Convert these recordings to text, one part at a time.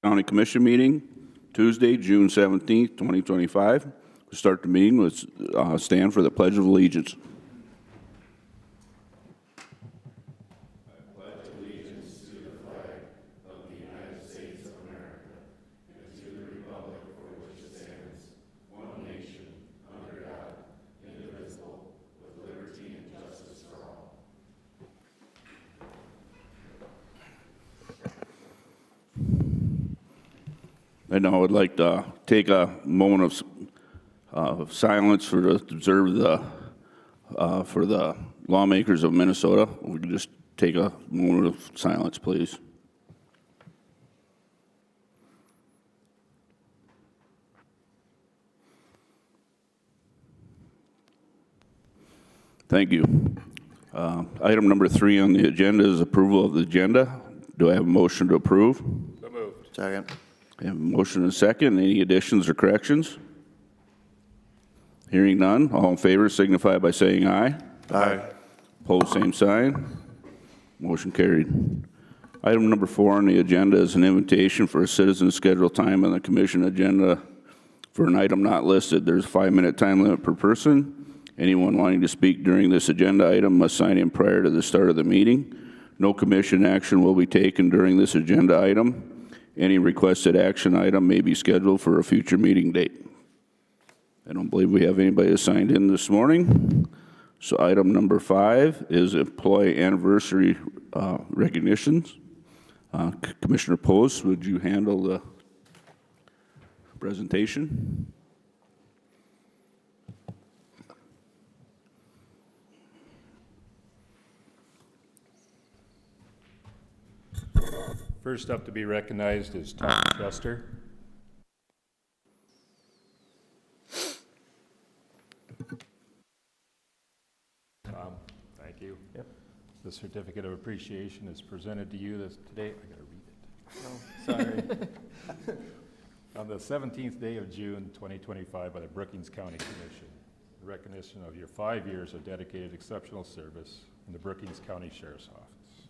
County Commission meeting, Tuesday, June 17th, 2025. We'll start the meeting with stand for the Pledge of Allegiance. And I would like to take a moment of silence to observe for the lawmakers of Minnesota. We can just take a moment of silence, please. Thank you. Item number 3 on the agenda is approval of the agenda. Do I have a motion to approve? So moved. Second. I have a motion and a second. Any additions or corrections? Hearing none. All in favor signify by saying aye. Aye. Opposed, same sign. Motion carried. Item number 4 on the agenda is an invitation for a citizen to schedule time on the commission agenda for an item not listed. There's a 5-minute time limit per person. Anyone wanting to speak during this agenda item must sign in prior to the start of the meeting. No commission action will be taken during this agenda item. Any requested action item may be scheduled for a future meeting date. I don't believe we have anybody that signed in this morning. So item number 5 is employee anniversary recognitions. Commissioner Post, would you handle the presentation? First up to be recognized is Tom Chester. Tom, thank you. Yep. The certificate of appreciation is presented to you today. I gotta read it. Oh, sorry. On the 17th day of June, 2025, by the Brookings County Commission, in recognition of your 5 years of dedicated exceptional service in the Brookings County Sheriff's Office.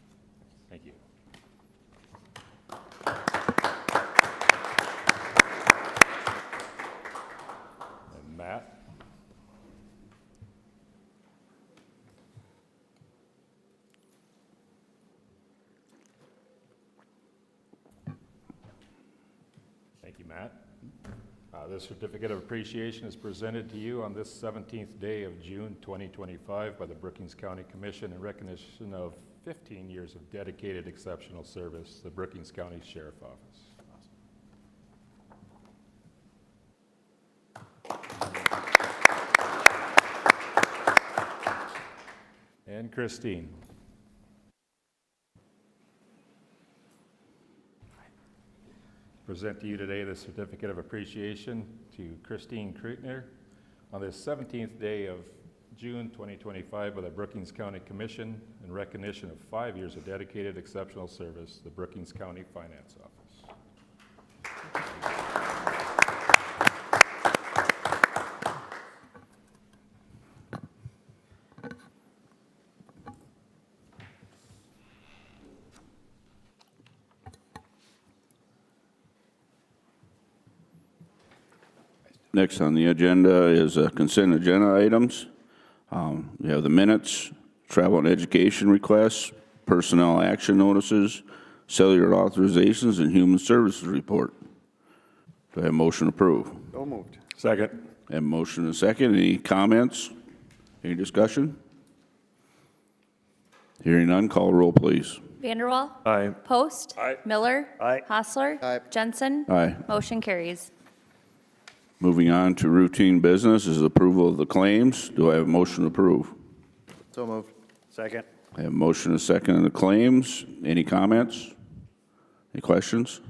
Thank you. And Matt. Thank you, Matt. This certificate of appreciation is presented to you on this 17th day of June 2025 by the Brookings County Commission in recognition of 15 years of dedicated exceptional service, the Brookings County Sheriff Office. And Christine. Present to you today the certificate of appreciation to Christine Kreutner on this 17th day of June 2025 by the Brookings County Commission in recognition of 5 years of dedicated exceptional service, the Brookings County Finance Office. Next on the agenda is consent agenda items. We have the minutes, travel and education requests, personnel action notices, cellular authorizations, and human services report. Do I have a motion to approve? So moved. Second. I have a motion and a second. Any comments? Any discussion? Hearing none, call roll, please. Vanderwall. Aye. Post. Aye. Miller. Aye. Hostler. Aye. Jensen. Aye. Motion carries. Moving on to routine business is approval of the claims. Do I have a motion to approve? So moved. Second. I have a motion and a second on the claims. Any comments? Any questions?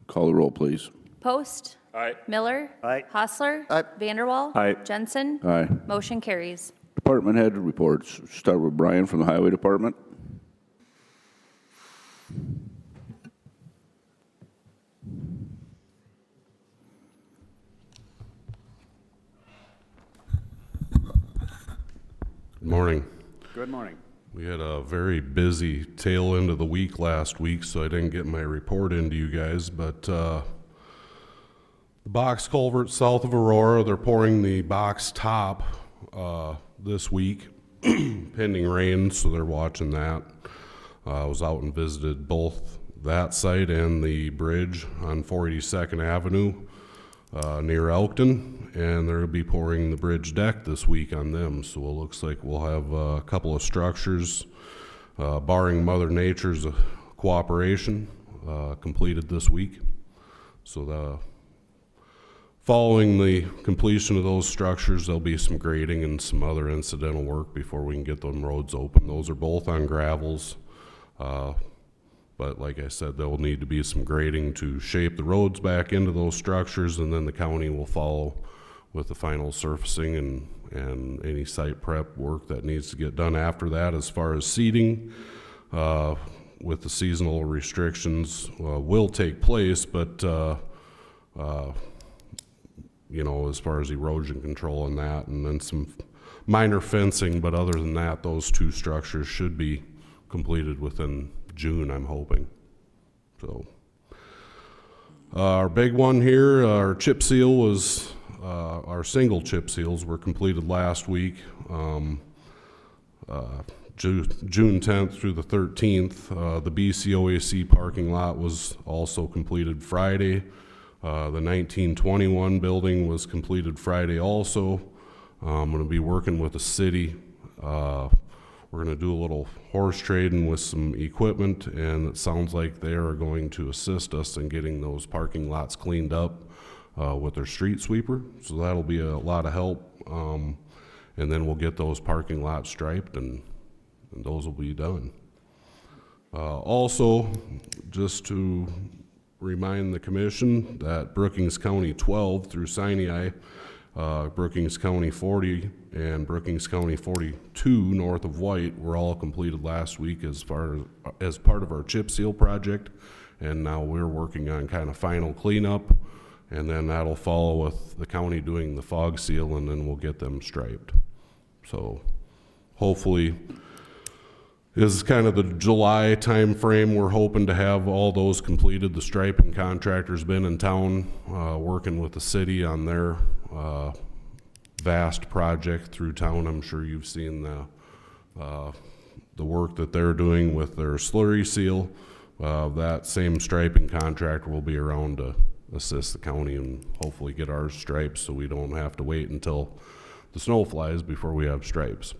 Call the roll, please. Post. Aye. Miller. Aye. Hostler. Aye. Vanderwall. Aye. Jensen. Aye. Motion carries. Department head reports. Start with Brian from the Highway Department. Good morning. Good morning. We had a very busy tail end of the week last week, so I didn't get my report into you guys, but the box culvert south of Aurora, they're pouring the box top this week, pending rain, so they're watching that. I was out and visited both that site and the bridge on 482nd Avenue near Elkton, and they'll be pouring the bridge deck this week on them. So it looks like we'll have a couple of structures, barring Mother Nature's cooperation, completed this week. So following the completion of those structures, there'll be some grading and some other incidental work before we can get them roads open. Those are both on gravels. But like I said, there will need to be some grading to shape the roads back into those structures, and then the county will follow with the final surfacing and any site prep work that needs to get done after that. As far as seeding, with the seasonal restrictions, will take place, but you know, as far as erosion control and that, and then some minor fencing, but other than that, those two structures should be completed within June, I'm hoping. So our big one here, our chip seal was, our single chip seals were completed last week, June 10th through the 13th. The BCOAC parking lot was also completed Friday. The 1921 building was completed Friday also. I'm going to be working with the city. We're going to do a little horse trading with some equipment, and it sounds like they are going to assist us in getting those parking lots cleaned up with their street sweeper. So that'll be a lot of help. And then we'll get those parking lots striped, and those will be done. Also, just to remind the commission that Brookings County 12 through Sinai, Brookings County 40 and Brookings County 42 north of White were all completed last week as part of our chip seal project, and now we're working on kind of final cleanup, and then that'll follow with the county doing the fog seal, and then we'll get them striped. So hopefully this is kind of the July time frame. We're hoping to have all those completed. The striping contractor's been in town working with the city on their vast project through town. I'm sure you've seen the work that they're doing with their slurry seal. That same striping contractor will be around to assist the county and hopefully get ours stripes, so we don't have to wait until the snow flies before we have stripes.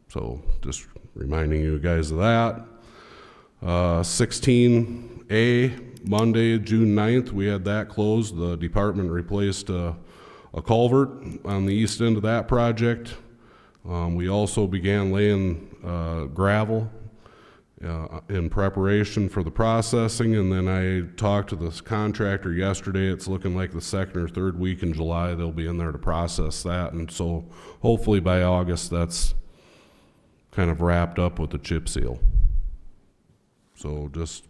So just reminding you guys of that. 16A, Monday, June 9th, we had that closed. The department replaced a culvert on the east end of that project. We also began laying gravel in preparation for the processing, and then I talked to this contractor yesterday. It's looking like the second or third week in July they'll be in there to process that, and so hopefully by August that's kind of wrapped up with the chip seal. So just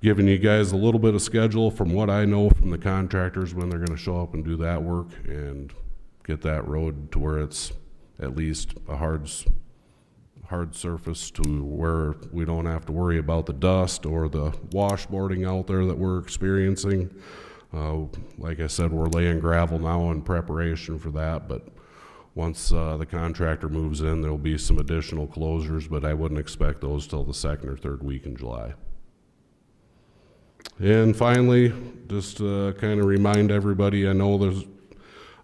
giving you guys a little bit of schedule from what I know from the contractors when they're going to show up and do that work and get that road to where it's at least a hard surface to where we don't have to worry about the dust or the washboarding out there that we're experiencing. Like I said, we're laying gravel now in preparation for that, but once the contractor moves in, there'll be some additional closures, but I wouldn't expect those till the second or third week in July. And finally, just kind of remind everybody, I know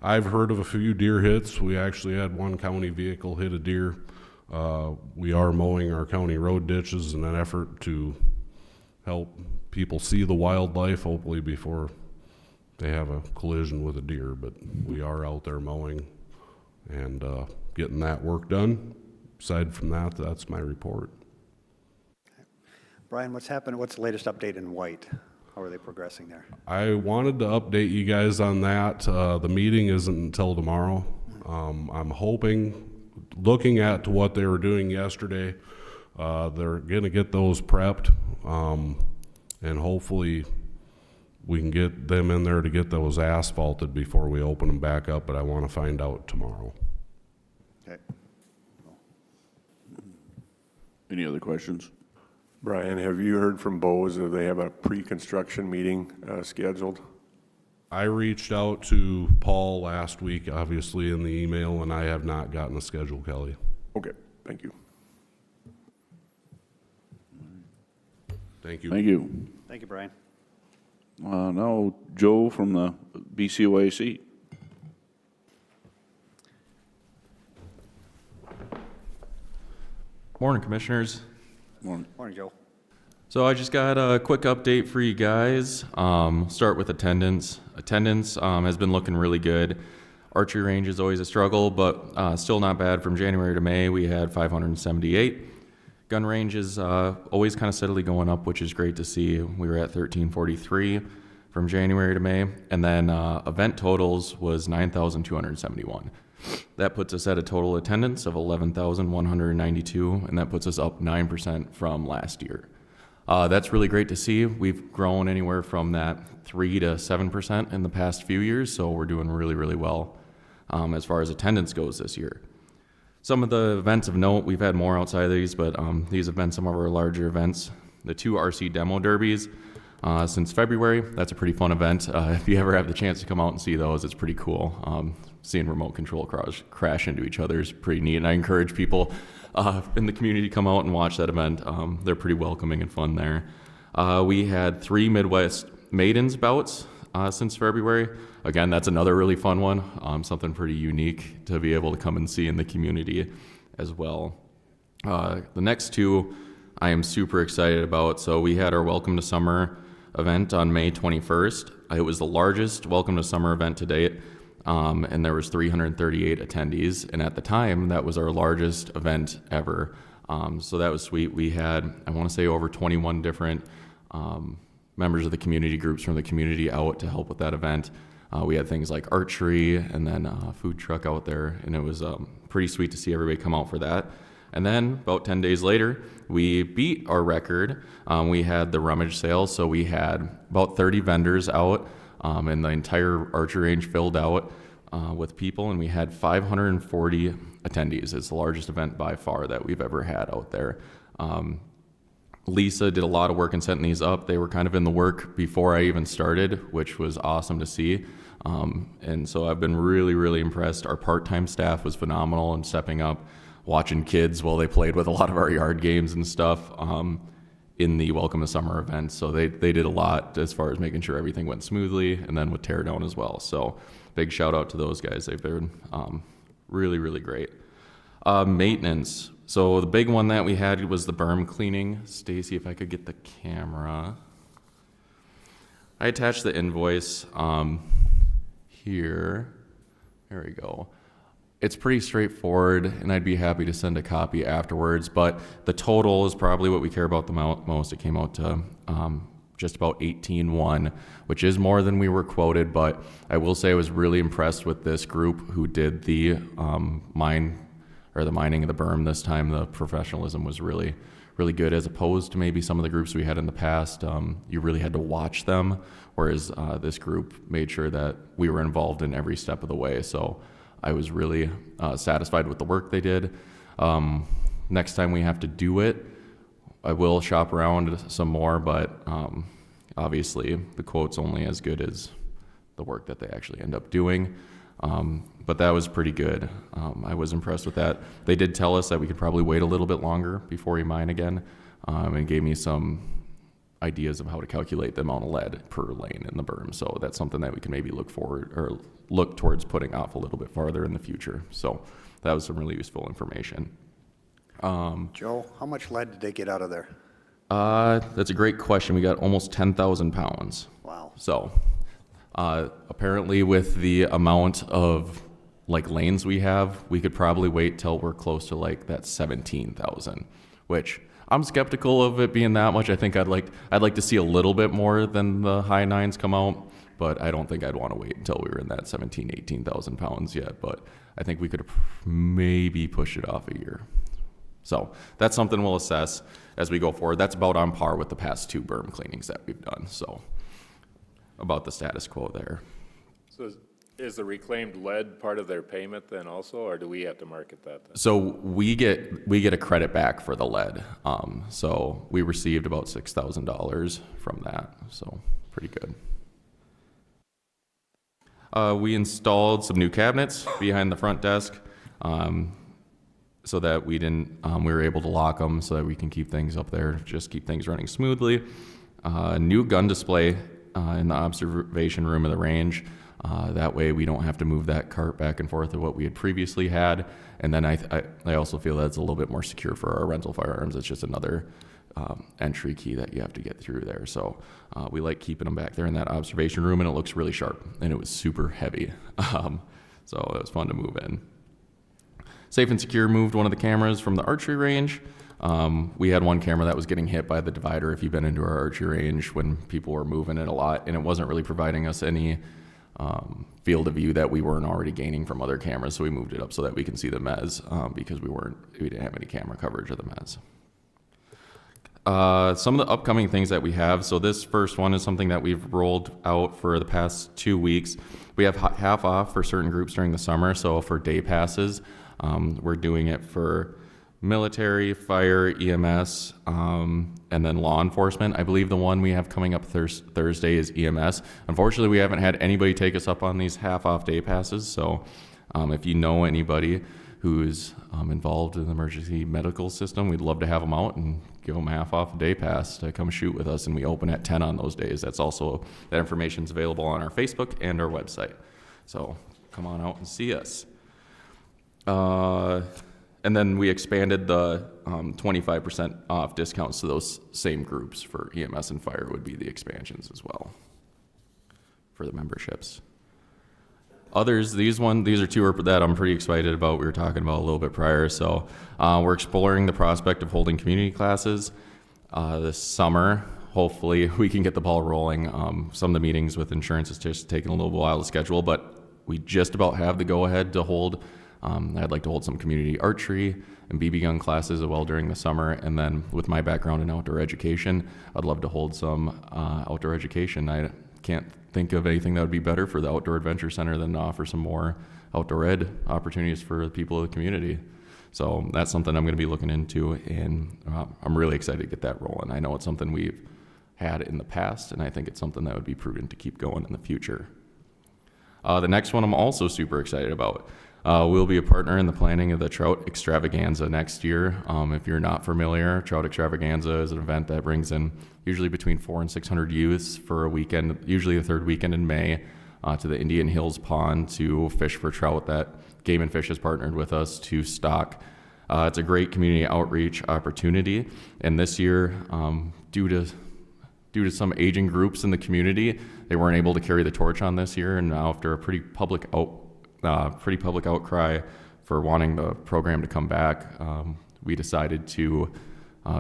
I've heard of a few deer hits. We actually had one county vehicle hit a deer. We are mowing our county road ditches in an effort to help people see the wildlife, hopefully before they have a collision with a deer, but we are out there mowing and getting that work done. Aside from that, that's my report. Brian, what's happened? What's the latest update in White? How are they progressing there? I wanted to update you guys on that. The meeting isn't until tomorrow. I'm hoping, looking at what they were doing yesterday, they're going to get those prepped, and hopefully we can get them in there to get those asphalted before we open them back up, but I want to find out tomorrow. Okay. Any other questions? Brian, have you heard from Bose if they have a pre-construction meeting scheduled? I reached out to Paul last week, obviously in the email, and I have not gotten a schedule, Kelly. Okay, thank you. Thank you. Thank you. Thank you, Brian. Now, Joe from the BCOAC. Morning, Commissioners. Morning. Morning, Joe. So I just got a quick update for you guys. Start with attendance. Attendance has been looking really good. Archery range is always a struggle, but still not bad. From January to May, we had 578. Gun range is always kind of steadily going up, which is great to see. We were at 1343 from January to May. And then event totals was 9,271. That puts us at a total attendance of 11,192, and that puts us up 9% from last year. That's really great to see. We've grown anywhere from that 3 to 7% in the past few years, so we're doing really, really well as far as attendance goes this year. Some of the events of note, we've had more outside of these, but these have been some of our larger events. The 2 RC demo derbies since February. That's a pretty fun event. If you ever have the chance to come out and see those, it's pretty cool. Seeing remote control crash into each other is pretty neat, and I encourage people in the community to come out and watch that event. They're pretty welcoming and fun there. We had 3 Midwest Maidens bouts since February. Again, that's another really fun one, something pretty unique to be able to come and see in the community as well. The next 2 I am super excited about. So we had our Welcome to Summer event on May 21st. It was the largest Welcome to Summer event to date, and there was 338 attendees. And at the time, that was our largest event ever. So that was sweet. We had, I want to say, over 21 different members of the community groups from the community out to help with that event. We had things like archery and then a food truck out there, and it was pretty sweet to see everybody come out for that. And then about 10 days later, we beat our record. We had the rummage sale, so we had about 30 vendors out, and the entire archery range filled out with people, and we had 540 attendees. It's the largest event by far that we've ever had out there. Lisa did a lot of work in setting these up. They were kind of in the work before I even started, which was awesome to see. And so I've been really, really impressed. Our part-time staff was phenomenal in stepping up, watching kids while they played with a lot of our yard games and stuff in the Welcome to Summer event. So they did a lot as far as making sure everything went smoothly, and then with teardown as well. So big shout out to those guys. They've been really, really great. Maintenance. So the big one that we had was the berm cleaning. Stacy, if I could get the camera. I attached the invoice here. There we go. It's pretty straightforward, and I'd be happy to send a copy afterwards, but the total is probably what we care about the most. It came out to just about 18.1, which is more than we were quoted, but I will say I was really impressed with this group who did the mining of the berm this time. The professionalism was really, really good, as opposed to maybe some of the groups we had in the past. You really had to watch them, whereas this group made sure that we were involved in every step of the way. So I was really satisfied with the work they did. Next time we have to do it, I will shop around some more, but obviously the quote's only as good as the work that they actually end up doing. But that was pretty good. I was impressed with that. They did tell us that we could probably wait a little bit longer before we mine again, and gave me some ideas of how to calculate the amount of lead per lane in the berm. So that's something that we can maybe look towards putting off a little bit farther in the future. So that was some really useful information. Joe, how much lead did they get out of there? That's a great question. We got almost 10,000 pounds. Wow. So apparently with the amount of lanes we have, we could probably wait till we're close to that 17,000, which I'm skeptical of it being that much. I think I'd like to see a little bit more than the high 9s come out, but I don't think I'd want to wait until we were in that 17, 18,000 pounds yet. But I think we could maybe push it off a year. So that's something we'll assess as we go forward. That's about on par with the past 2 berm cleanings that we've done. So about the status quo there. So Is the reclaimed lead part of their payment then also, or do we have to market that then? So we get a credit back for the lead. So we received about $6,000 from that. So pretty good. We installed some new cabinets behind the front desk, so that we were able to lock them so that we can keep things up there, just keep things running smoothly. New gun display in the observation room of the range. That way we don't have to move that cart back and forth of what we had previously had. And then I also feel that it's a little bit more secure for our rental firearms. It's just another entry key that you have to get through there. So we like keeping them back there in that observation room, and it looks really sharp, and it was super heavy. So it was fun to move in. Safe and Secure moved one of the cameras from the archery range. We had one camera that was getting hit by the divider if you've been into our archery range when people were moving it a lot, and it wasn't really providing us any field of view that we weren't already gaining from other cameras, so we moved it up so that we can see the mez, because we didn't have any camera coverage of the mez. Some of the upcoming things that we have, so this first one is something that we've rolled out for the past 2 weeks. We have half off for certain groups during the summer, so for day passes, we're doing it for military, fire, EMS, and then law enforcement. I believe the one we have coming up Thursday is EMS. Unfortunately, we haven't had anybody take us up on these half-off day passes, so if you know anybody who's involved in the emergency medical system, we'd love to have them out and give them a half-off day pass to come shoot with us, and we open at 10 on those days. That information's available on our Facebook and our website, so come on out and see us. And then we expanded the 25% off discounts to those same groups for EMS and fire would be the expansions as well for the memberships. Others, these are two that I'm pretty excited about. We were talking about a little bit prior. So we're exploring the prospect of holding community classes this summer. Hopefully we can get the ball rolling. Some of the meetings with insurance is just taking a little while to schedule, but we just about have the go-ahead to hold. I'd like to hold some community archery and BB gun classes as well during the summer. And then with my background in outdoor education, I'd love to hold some outdoor education. I can't think of anything that would be better for the Outdoor Adventure Center than to offer some more outdoor ed opportunities for the people of the community. So that's something I'm going to be looking into, and I'm really excited to get that rolling. I know it's something we've had in the past, and I think it's something that would be prudent to keep going in the future. The next one I'm also super excited about. We'll be a partner in the planning of the Trout Extravaganza next year. If you're not familiar, Trout Extravaganza is an event that brings in usually between 400 and 600 youths for a weekend, usually the third weekend in May, to the Indian Hills Pond to fish for trout that Game and Fish has partnered with us to stock. It's a great community outreach opportunity, and this year, due to some aging groups in the community, they weren't able to carry the torch on this year, and now after a pretty public outcry for wanting the program to come back, we decided to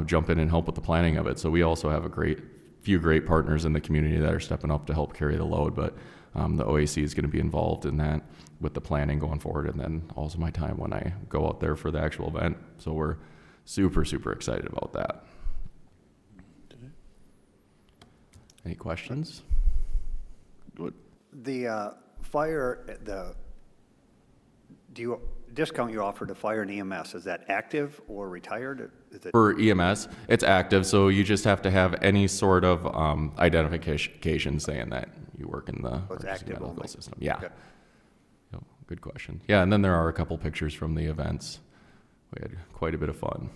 jump in and help with the planning of it. So we also have a few great partners in the community that are stepping up to help carry the load, but the OAC is going to be involved in that with the planning going forward, and then also my time when I go out there for the actual event. So we're super, super excited about that. Any questions? Good. The discount you offer to fire and EMS, is that active or retired? Is it? For EMS, it's active, so you just have to have any sort of identification saying that you work in the emergency active medical only. system. Yeah. Okay. Yep, good question. Yeah, and then there are a couple pictures from the events. We had quite a bit of fun.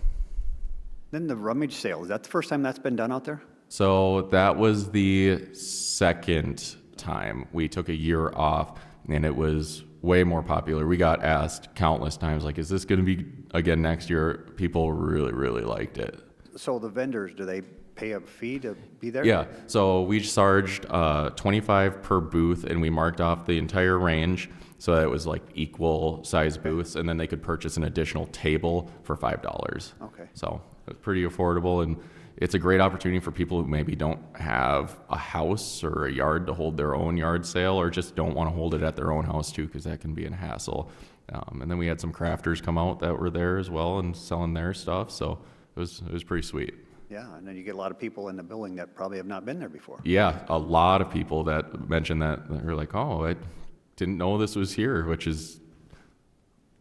Then the rummage sale, is that the first time that's been done out there? So that was the second time. We took a year off, and it was way more popular. We got asked countless times, like, is this going to be again next year? People really, really liked it. So the vendors, do they pay a fee to be there? Yeah, so we charged $25 per booth, and we marked off the entire range so that it was like equal size booths, and then they could purchase an additional table for $5. Okay. So it's pretty affordable, and it's a great opportunity for people who maybe don't have a house or a yard to hold their own yard sale, or just don't want to hold it at their own house too, because that can be a hassle. And then we had some crafters come out that were there as well and selling their stuff, so it was pretty sweet. Yeah, and then you get a lot of people in the building that probably have not been there before. Yeah, a lot of people that mentioned that were like, oh, I didn't know this was here, which is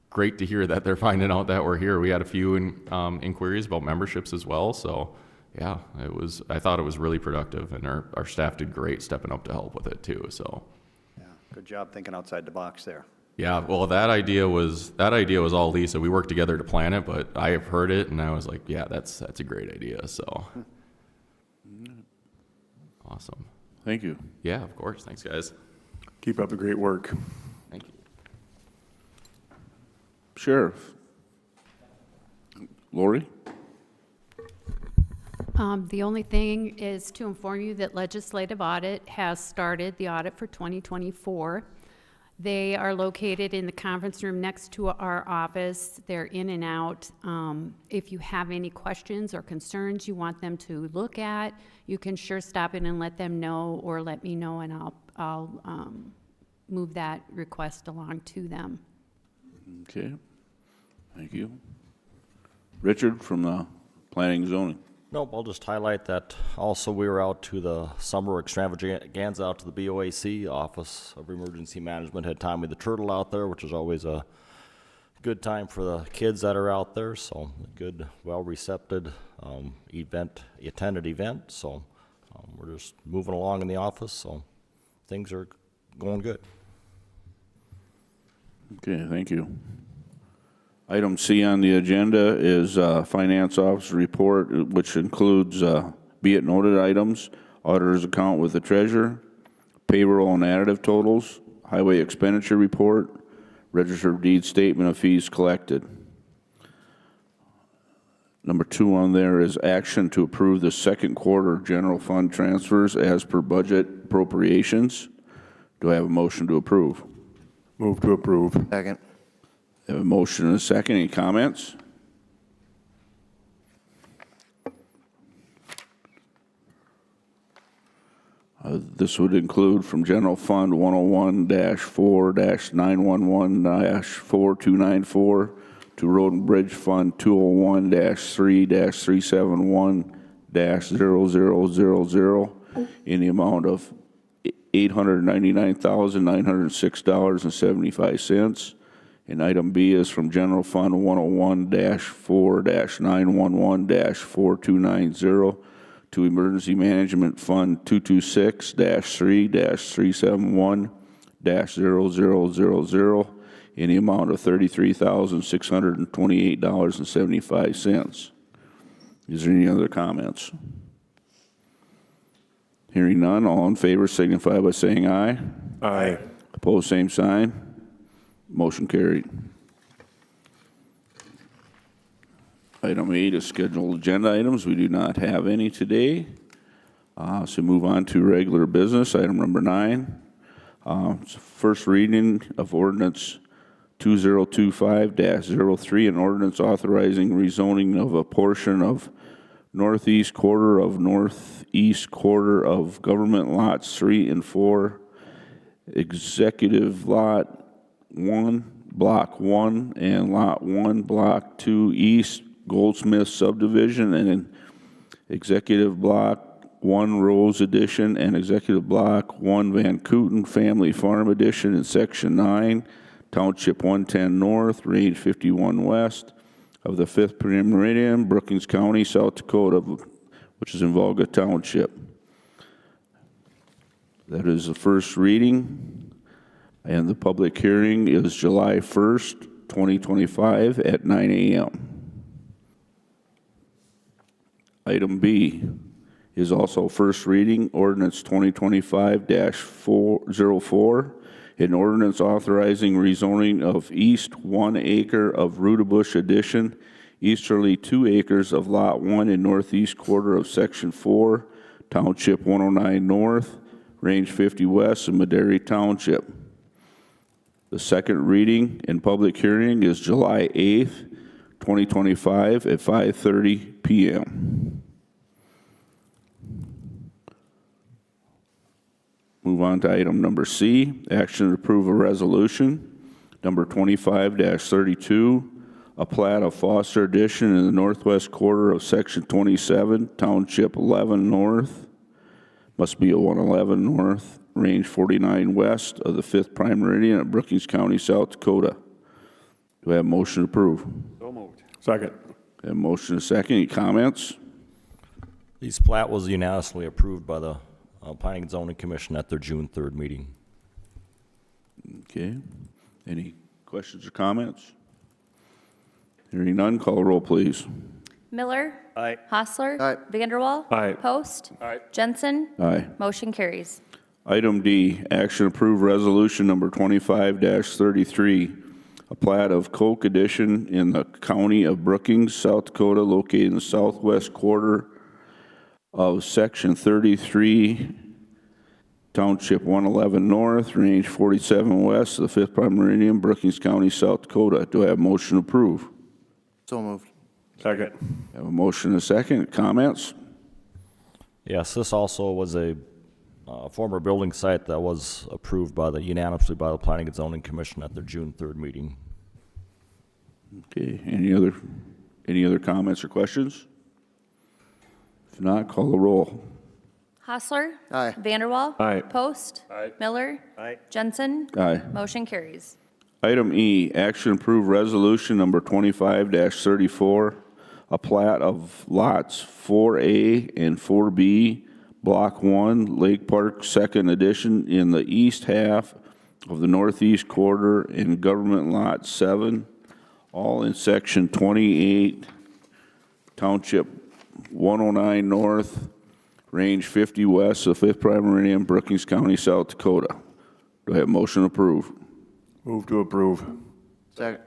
great to hear that they're finding out that we're here. We had a few inquiries about memberships as well, so yeah, I thought it was really productive, and our staff did great stepping up to help with it too, so. Yeah, good job thinking outside the box there. Yeah, well, that idea was all Lisa. We worked together to plan it, but I have heard it, and I was like, yeah, that's a great idea, so. Awesome. Thank you. Yeah, of course. Thanks, guys. Keep up the great work. Thank you. Sheriff. Lori? The only thing is to inform you that legislative audit has started, the audit for 2024. They are located in the conference room next to our office. They're in and out. If you have any questions or concerns you want them to look at, you can sure stop in and let them know, or let me know, and I'll move that request along to them. Okay. Thank you. Richard from the Planning and Zoning. Nope, I'll just highlight that also we were out to the summer extravaganza out to the BOAC, Office of Emergency Management, had Tommy the Turtle out there, which is always a good time for the kids that are out there, so good, well-recepted attended event, so we're just moving along in the office, so things are going good. Okay, thank you. Item C on the agenda is Finance Officer Report, which includes be it noted items, auditor's account with the treasurer, payroll and additive totals, highway expenditure report, register of deeds statement of fees collected. Number 2 on there is action to approve the second quarter general fund transfers as per budget appropriations. Do I have a motion to approve? Move to approve. Second. I have a motion and a second. Any comments? This would include from General Fund 101-4-911-4294 to Road and Bridge Fund 201-3-371-0000 in the amount of $899,906.75. And item B is from General Fund 101-4-911-4290 to Emergency Management Fund 226-3-371-0000 in the amount of $33,628.75. Is there any other comments? Hearing none, all in favor signify by saying aye. Aye. Opposed, same sign. Motion carried. Item 8 is scheduled agenda items. We do not have any today. So move on to regular business. Item number 9. First reading of ordinance 2025-03, an ordinance authorizing rezoning of a portion of northeast quarter of government lots 3 and 4, executive lot 1, block 1, and lot 1, block 2 east Goldsmith subdivision, and executive block 1 Rose Edition and executive block 1 Van Kooten Family Farm Edition in section 9, township 110 north, range 51 west of the 5th meridian, Brookings County, South Dakota, which is in Volga Township. That is the first reading. And the public hearing is July 1st, 2025 at 9 a.m. Item B is also first reading, ordinance 2025-04, an ordinance authorizing rezoning of east 1 acre of Rudabush Addition, easterly 2 acres of lot 1 in northeast quarter of section 4, township 109 north, range 50 west of Madera Township. The second reading and public hearing is July 8th, 2025 at 5:30 p.m. Move on to item number C, action to approve a resolution, number 25-32, a plat of Foster Addition in the northwest quarter of section 27, township 11 north, must be a 111 north, range 49 west of the 5th prime meridian of Brookings County, South Dakota. Do I have a motion to approve? So moved. Second. I have a motion and a second. Any comments? This plat was unanimously approved by the Planning and Zoning Commission at their June 3rd meeting. Okay. Any questions or comments? Hearing none, call the roll, please. Miller. Aye. Hostler. Aye. Vanderwall. Aye. Post. Jensen. Aye. Motion carries. Item D, action approve resolution number 25-33, a plat of Coke Addition in the county of Brookings, South Dakota, located in the southwest quarter of section 33, township 111 north, range 47 west of the 5th prime meridian, Brookings County, South Dakota. Do I have a motion to approve? So moved. Second. I have a motion and a second. Comments? Yes, this also was a former building site that was approved unanimously by the Planning and Zoning Commission at their June 3rd meeting. Okay, any other comments or questions? If not, call the roll. Hostler. Aye. Vanderwall. Aye. Post. Miller. Aye. Jensen. Aye. Motion carries. Item E, action approve resolution number 25-34, a plat of lots 4A and 4B, Block 1, Lake Park, 2nd Edition, in the east half of the northeast quarter in Government Lot 7, all in Section 28, Township 109 North, Range 50 West of 5th Prime Meridian, Brookings County, South Dakota. Do I have a motion to approve? Move to approve. Second.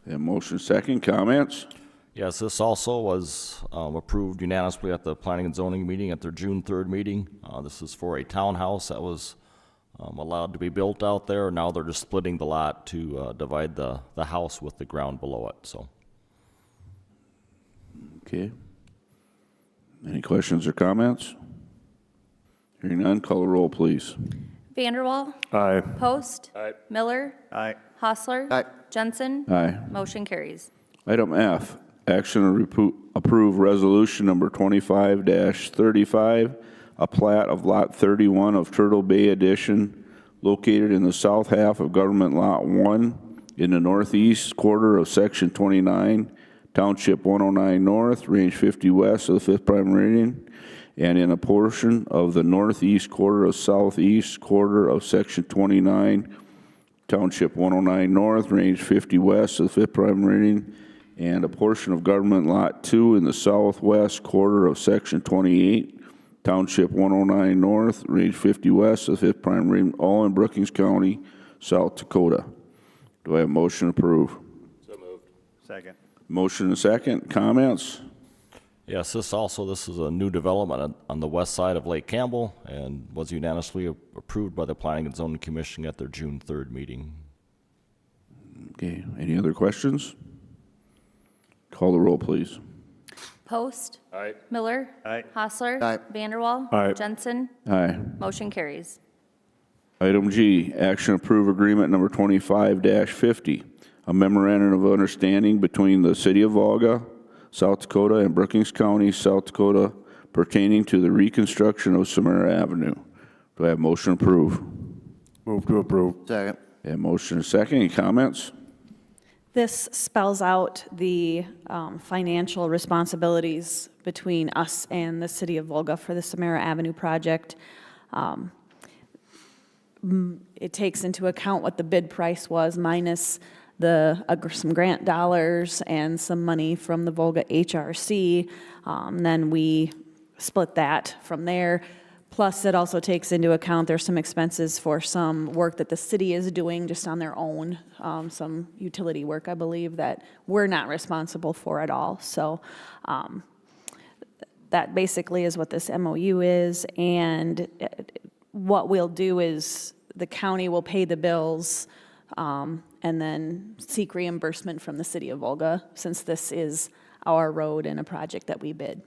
I have a motion second. Comments? Yes, this also was approved unanimously at the Planning and Zoning meeting at their June 3rd meeting. This is for a townhouse that was allowed to be built out there. Now they're just splitting the lot to divide the house with the ground below it, so. Okay. Any questions or comments? Hearing none, call the roll, please. Vanderwall. Aye. Post. Miller. Aye. Hostler. Aye. Jensen. Aye. Motion carries. Item F, action to approve resolution number 25-35, a plat of Lot 31 of Turtle Bay Addition, located in the south half of Government Lot 1 in the northeast quarter of Section 29, Township 109 North, Range 50 West of the 5th Prime Meridian, and in a portion of the northeast quarter of southeast quarter of Section 29, Township 109 North, Range 50 West of the 5th Prime Meridian, and a portion of Government Lot 2 in the southwest quarter of Section 28, Township 109 North, Range 50 West of the 5th Prime Meridian, all in Brookings County, South Dakota. Do I have a motion to approve? Second. Motion and second. Comments? Yes, this is a new development on the west side of Lake Campbell and was unanimously approved by the Planning and Zoning Commission at their June 3rd meeting. Okay, any other questions? Call the roll, please. Post. Aye. Miller. Aye. Hostler. Aye. Vanderwall. Aye. Jensen. Aye. Motion carries. Item G, action approve agreement number 25-50, a memorandum of understanding between the City of Volga, South Dakota, and Brookings County, South Dakota, pertaining to the reconstruction of Samara Avenue. Do I have motion to approve? Move to approve. Second. I have motion and second. Any comments? This spells out the financial responsibilities between us and the City of Volga for the Samara Avenue project. It takes into account what the bid price was minus some grant dollars and some money from the Volga HRC. Then we split that from there. Plus, it also takes into account there's some expenses for some work that the city is doing just on their own, some utility work, I believe, that we're not responsible for at all. So that basically is what this MOU is. And what we'll do is the county will pay the bills and then seek reimbursement from the City of Volga, since this is our road and a project that we bid.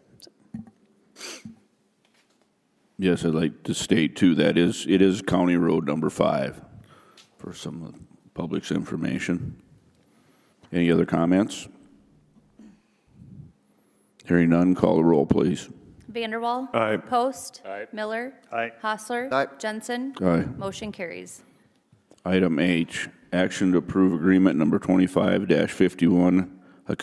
Yes, I'd like to state too that it is County Road number 5 for some of the public's information. Any other comments? Hearing none, call the roll, please. Vanderwall. Aye. Post. Miller. Aye. Hostler. Aye. Jensen. Aye. Motion carries. Item H, action to approve agreement number 25-51, a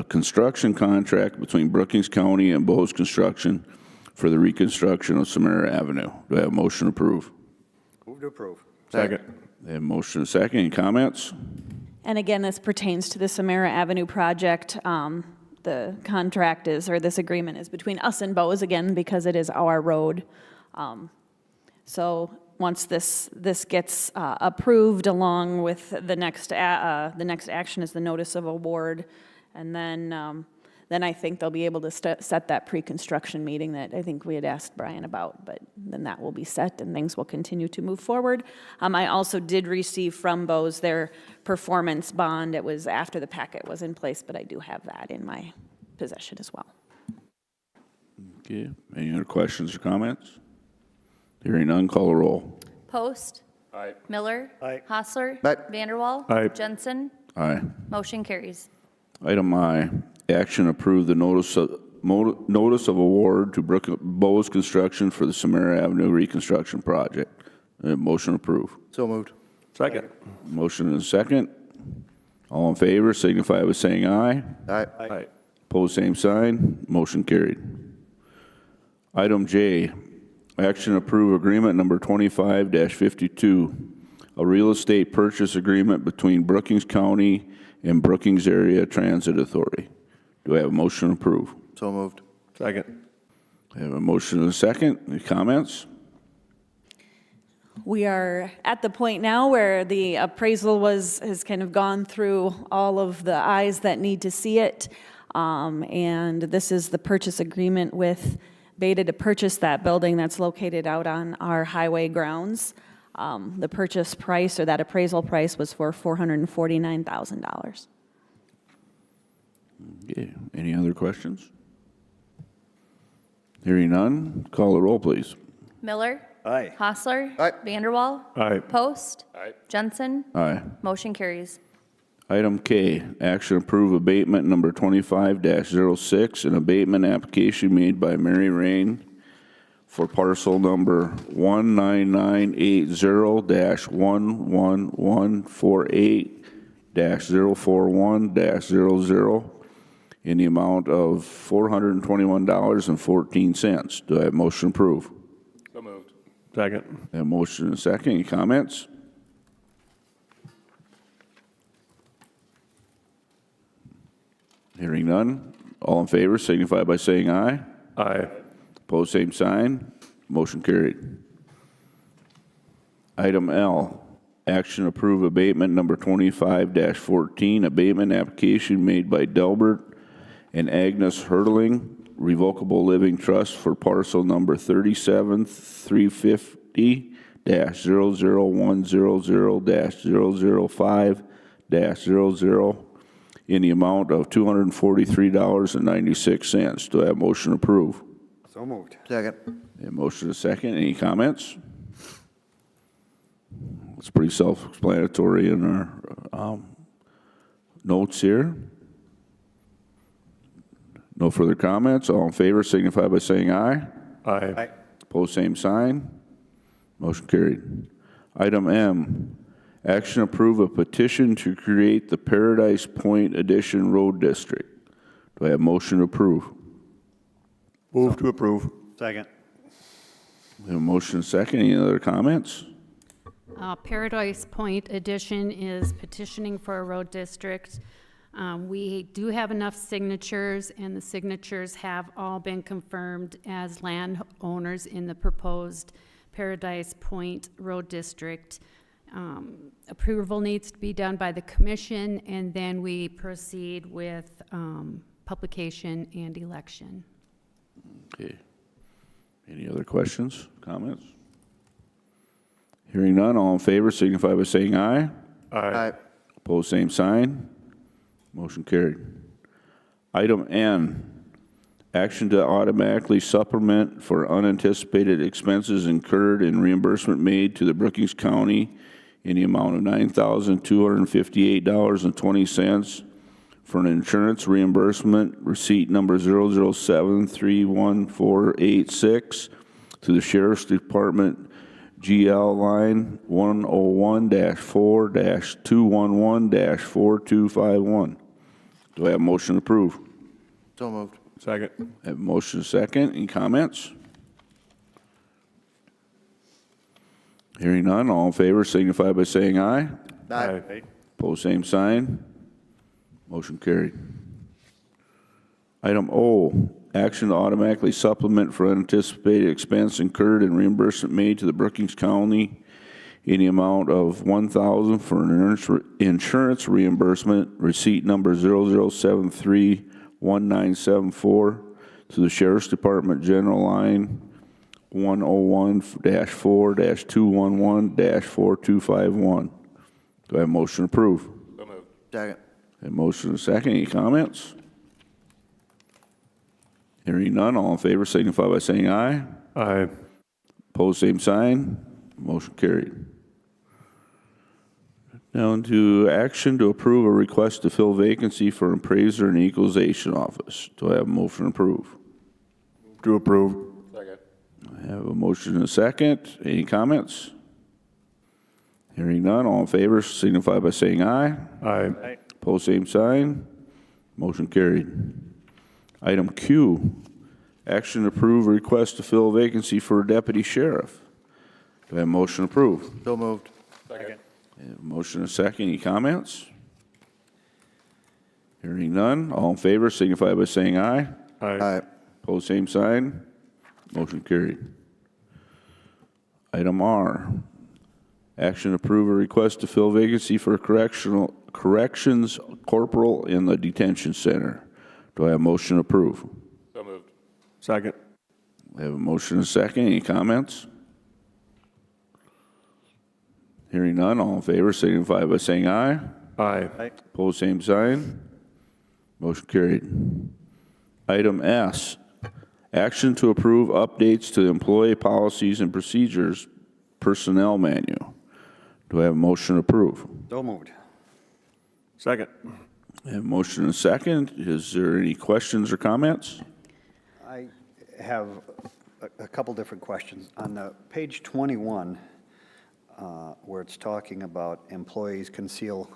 construction contract between Brookings County and Bose Construction for the reconstruction of Samara Avenue. Do I have a motion to approve? Move to approve. Second. I have a motion and a second. Any comments? And again, this pertains to the Samara Avenue project. The contract is, or this agreement is between us and Bose again, because it is our road. So once this gets approved, along with the next action is the notice of award, and then I think they'll be able to set that pre-construction meeting that I think we had asked Brian about, but then that will be set and things will continue to move forward. I also did receive from Bose their performance bond. It was after the packet was in place, but I do have that in my possession as well. Okay, any other questions or comments? Hearing none, call a roll. Post. Miller. Aye. Hostler. Aye. Vanderwall. Aye. Jensen. Aye. Motion carries. Item I, action approve the notice of award to Bose Construction for the Samara Avenue reconstruction project. Motion approved. So moved. Second. Motion and a second. All in favor signify by saying aye. Aye. Aye. Pose same sign. Motion carried. Item J, action approve agreement number 25-52, a real estate purchase agreement between Brookings County and Brookings Area Transit Authority. Do I have a motion to approve? So moved. Second. I have a motion and a second. Any comments? We are at the point now where the appraisal has kind of gone through all of the eyes that need to see it. And this is the purchase agreement with Beta to purchase that building that's located out on our highway grounds. The purchase price, or that appraisal price, was for $449,000. Okay. Any other questions? Hearing none, call the roll, please. Miller. Aye. Hostler. Aye. Vanderwall. Aye. Post. Jensen. Aye. Motion carries. Item K, action approve abatement number 25-06, an abatement application made by Mary Rain for parcel number 19980-11148-041-00 in the amount of $421.14. Do I have motion approved? So moved. Second. I have motion and a second. Any comments? Hearing none. All in favor signify by saying aye. Aye. Opposed, same sign. Motion carried. Item L, action approve abatement number 25-14, abatement application made by Delbert and Agnes Hurtling, Revocable Living Trust for parcel number 37,350-00100-005-00 in the amount of $243.96. Do I have a motion to approve? So moved. Second. A motion to second. Any comments? It's pretty self-explanatory in our notes here. No further comments. All in favor signify by saying aye. Aye. Aye. Opposed, same sign. Motion carried. Item M, action approve a petition to create the Paradise Point Addition Road District. Do I have motion to approve? Move to approve. Second. We have a motion second. Any other comments? Paradise Point Edition is petitioning for a road district. We do have enough signatures, and the signatures have all been confirmed as landowners in the proposed Paradise Point Road District. Approval needs to be done by the commission, and then we proceed with publication and election. Okay. Any other questions, comments? Hearing none, all in favor signify by saying aye. Aye. Opposed, same sign. Motion carried. Item N, action to automatically supplement for unanticipated expenses incurred and reimbursement made to the Brookings County in the amount of $9,258.20 for an insurance reimbursement, receipt number 007311486, to the Sheriff's Department GL line 101-4-211-4251. Do I have a motion to approve? So moved. Second. I have a motion second. Any comments? Hearing none, all in favor signify by saying aye. Aye. Pose same sign. Motion carried. Item O, action to automatically supplement for unanticipated expense incurred and reimbursement made to the Brookings County in the amount of $1,000 for an insurance reimbursement, receipt number 0073197 to the Sheriff's Department General Line 101-4-211-4251. Do I have a motion to approve? Second. A motion and a second. Any comments? Hearing none, all in favor signify by saying aye. Aye. Pose same sign. Motion carried. Now into action to approve a request to fill vacancy for appraiser and equalization office. Do I have a motion to approve? To approve. I have a motion and a second. Any comments? Hearing none, all in favor signify by saying aye. Aye. Pose same sign. Motion carried. Item Q, action to approve a request to fill a vacancy for a deputy sheriff. Do I have a motion to approve? So moved. I have a motion and a second. Any comments? Hearing none, all in favor signify by saying aye. Aye. Pose same sign. Motion carried. Item R, action to approve a request to fill vacancy for a corrections corporal in the detention center. Do I have a motion to approve? Second. I have a motion and a second. Any comments? Hearing none, all in favor signify by saying aye. Aye. Pose same sign. Motion carried. Item S, action to approve updates to the employee policies and procedures personnel manual. Do I have a motion to approve? So moved. Second. I have a motion and a second. Is there any questions or comments? I have a couple different questions. On the page 21, where it's talking about employees conceal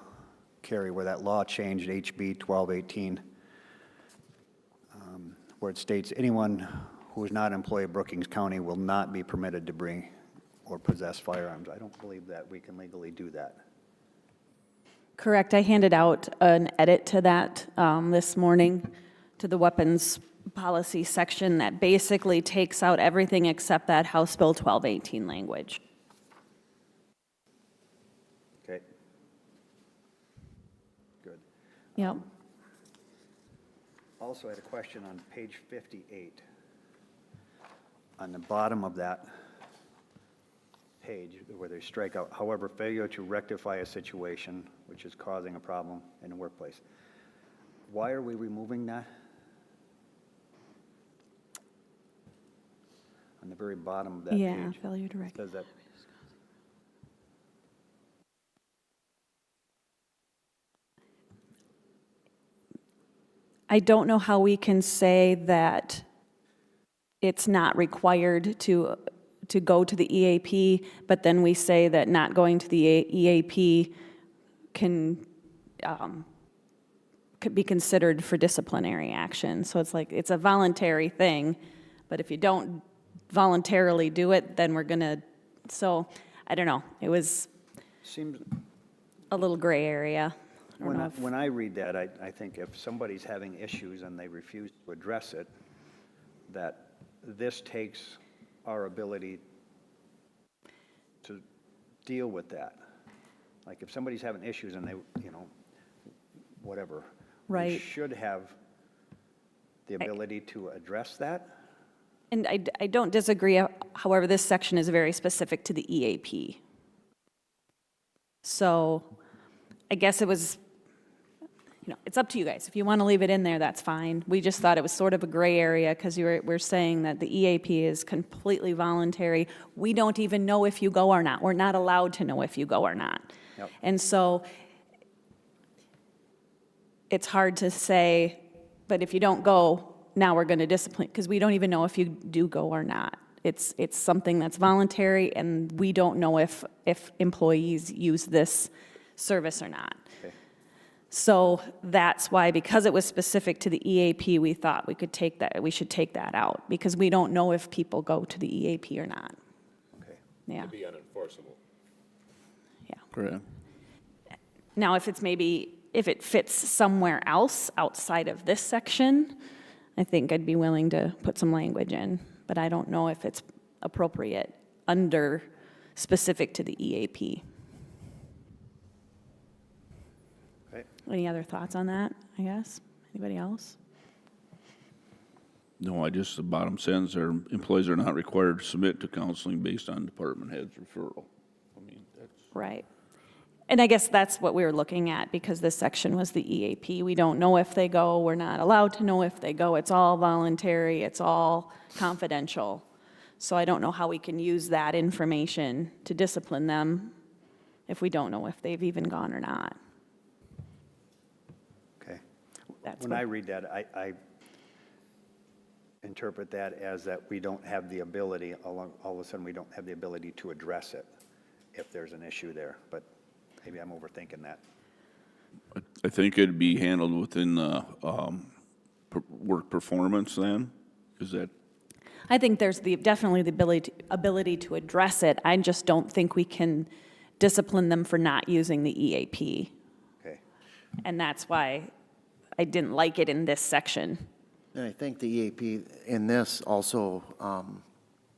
carry, where that law changed, HB 1218, where it states anyone who is not an employee of Brookings County will not be permitted to bring or possess firearms. I don't believe that we can legally do that. Correct. I handed out an edit to that this morning to the weapons policy section that basically takes out everything except that House Bill 1218 language. Okay. Good. Yep. Also, I had a question on page 58. On the bottom of that page where they strike out, however, failure to rectify a situation which is causing a problem in the workplace. Why are we removing that? On the very bottom of that Yeah, page. failure to rectify. Says that. I don't know how we can say that it's not required to go to the EAP, but then we say that not going to the EAP could be considered for disciplinary action. So it's like, it's a voluntary thing, but if you don't voluntarily do it, then we're gonna, so, I don't know. It was Seems, a little gray area. I don't know if- when I read that, I think if somebody's having issues and they refuse to address it, that this takes our ability to deal with that. Like if somebody's having issues and they, whatever. We Right. should have the ability to address that. And I don't disagree, however, this section is very specific to the EAP. So I guess it was, it's up to you guys. If you want to leave it in there, that's fine. We just thought it was sort of a gray area because we're saying that the EAP is completely voluntary. We don't even know if you go or not. We're not allowed to know if you go or not. Yep. And so it's hard to say, but if you don't go, now we're going to discipline, because we don't even know if you do go or not. It's something that's voluntary, and we don't know if employees use this service or not. Okay. So that's why, because it was specific to the EAP, we thought we should take that out, because we don't know if people go to the EAP or not. Okay. Yeah. Be unenforceable. Yeah. Correct. Now, if it fits somewhere else outside of this section, I think I'd be willing to put some language in, but I don't know if it's appropriate under specific to the EAP. Okay. Any other thoughts on that, I guess? Anybody else? No, the bottom sentence, our employees are not required to submit to counseling based on department head's referral. I mean, that's. Right. And I guess that's what we were looking at, because this section was the EAP. We don't know if they go, we're not allowed to know if they go. It's all voluntary, it's all confidential. So I don't know how we can use that information to discipline them if we don't know if they've even gone or not. Okay. That's When what- I read that, I interpret that as that we don't have the ability, all of a sudden, we don't have the ability to address it if there's an issue there, but maybe I'm overthinking that. I think it'd be handled within the work performance then? Is that, I think there's definitely the ability to address it. I just don't think we can discipline them for not using the EAP. Okay. And that's why I didn't like it in this section. And I think the EAP in this also,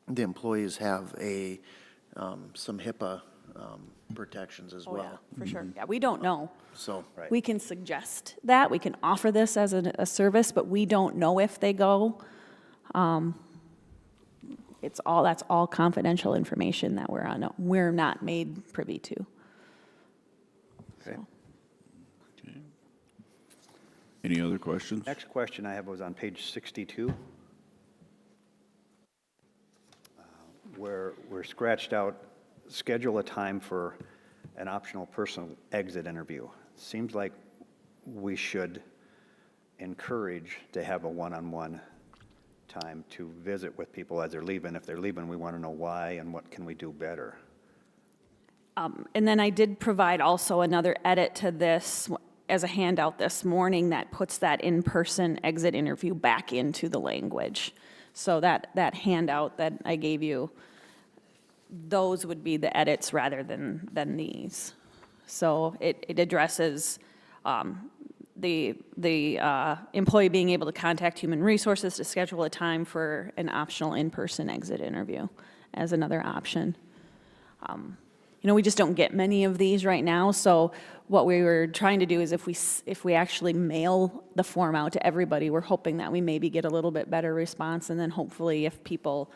the employees have some HIPAA protections as well. For sure. Yeah, we don't know. So, Right. We can suggest that, we can offer this as a service, but we don't know if they go. That's all confidential information that we're not made privy to. Okay. any other questions? Next question I have was on page 62, where we're scratched out, schedule a time for an optional personal exit interview. Seems like we should encourage to have a one-on-one time to visit with people as they're leaving. If they're leaving, we want to know why and what can we do better. And then I did provide also another edit to this as a handout this morning that puts that in-person exit interview back into the language. So that handout that I gave you, those would be the edits rather than these. So it addresses the employee being able to contact human resources to schedule a time for an optional in-person exit interview as another option. We just don't get many of these right now, so what we were trying to do is if we actually mail the form out to everybody, we're hoping that we maybe get a little bit better response, and then hopefully if people,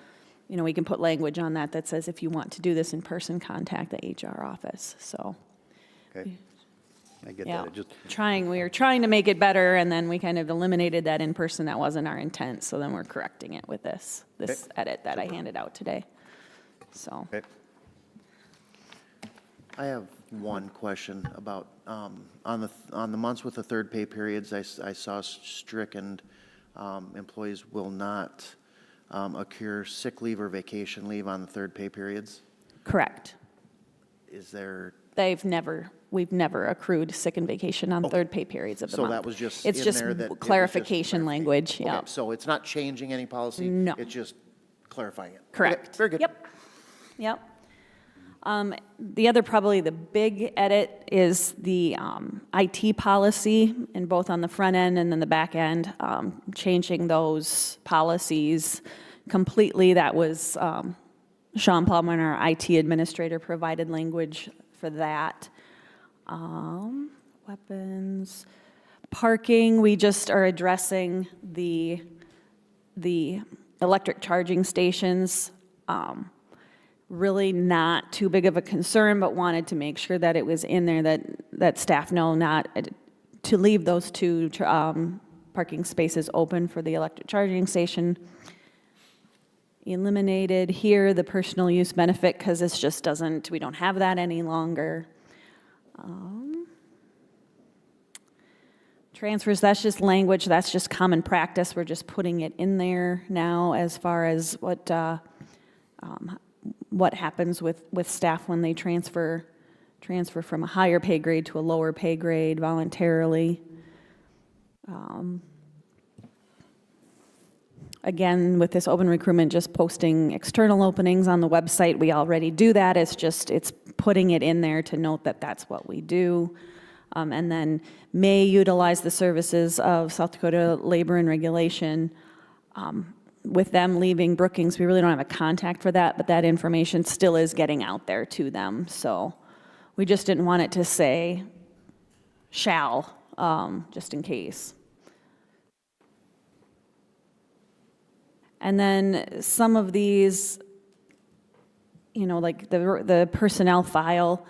we can put language on that says if you want to do this in person, contact the HR office, so. Okay? I get Yeah, that. It just, we were trying to make it better, and then we kind of eliminated that in person. That wasn't our intent, so then we're correcting it with this edit that I handed out today, so. okay. I have one question about, on the months with the third pay periods, I saw stricken, employees will not accrue sick leave or vacation leave on the third pay periods. Correct. Is there, We've never accrued sick and vacation on third pay periods of the so month. that was just It's in just there that it was just clarification language, okay, yeah. so it's not changing any policy? No. It's just clarifying it? Correct. Okay, very good. Yep. Probably the big edit is the IT policy, and both on the front end and then the back end, changing those policies completely. That was Sean Plummer, our IT administrator, provided language for that. Weapons, parking, we just are addressing the electric charging stations. Really not too big of a concern, but wanted to make sure that it was in there that staff know not to leave those two parking spaces open for the electric charging station. Eliminated here the personal use benefit because this just we don't have that any longer. Transfers, that's just language, that's just common practice. We're just putting it in there now as far as what happens with staff when they transfer from a higher pay grade to a lower pay grade voluntarily. Again, with this open recruitment, just posting external openings on the website, we already do that. It's putting it in there to note that that's what we do. And then may utilize the services of South Dakota Labor and Regulation. With them leaving Brookings, we really don't have a contact for that, but that information still is getting out there to them. So we just didn't want it to say shall, just in case. And then some of these, like the personnel file,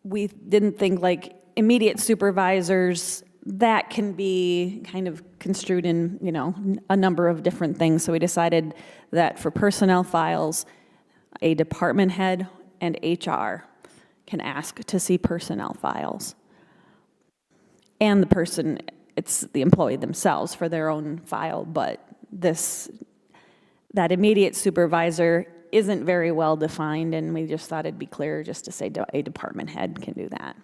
we didn't think like immediate supervisors, that can be kind of construed in, a number of different things. So we decided that for personnel files, a department head and HR can ask to see personnel files. And it's the employee themselves for their own file, but that immediate supervisor isn't very well defined, and we just thought it'd be clearer just to say a department head can do that.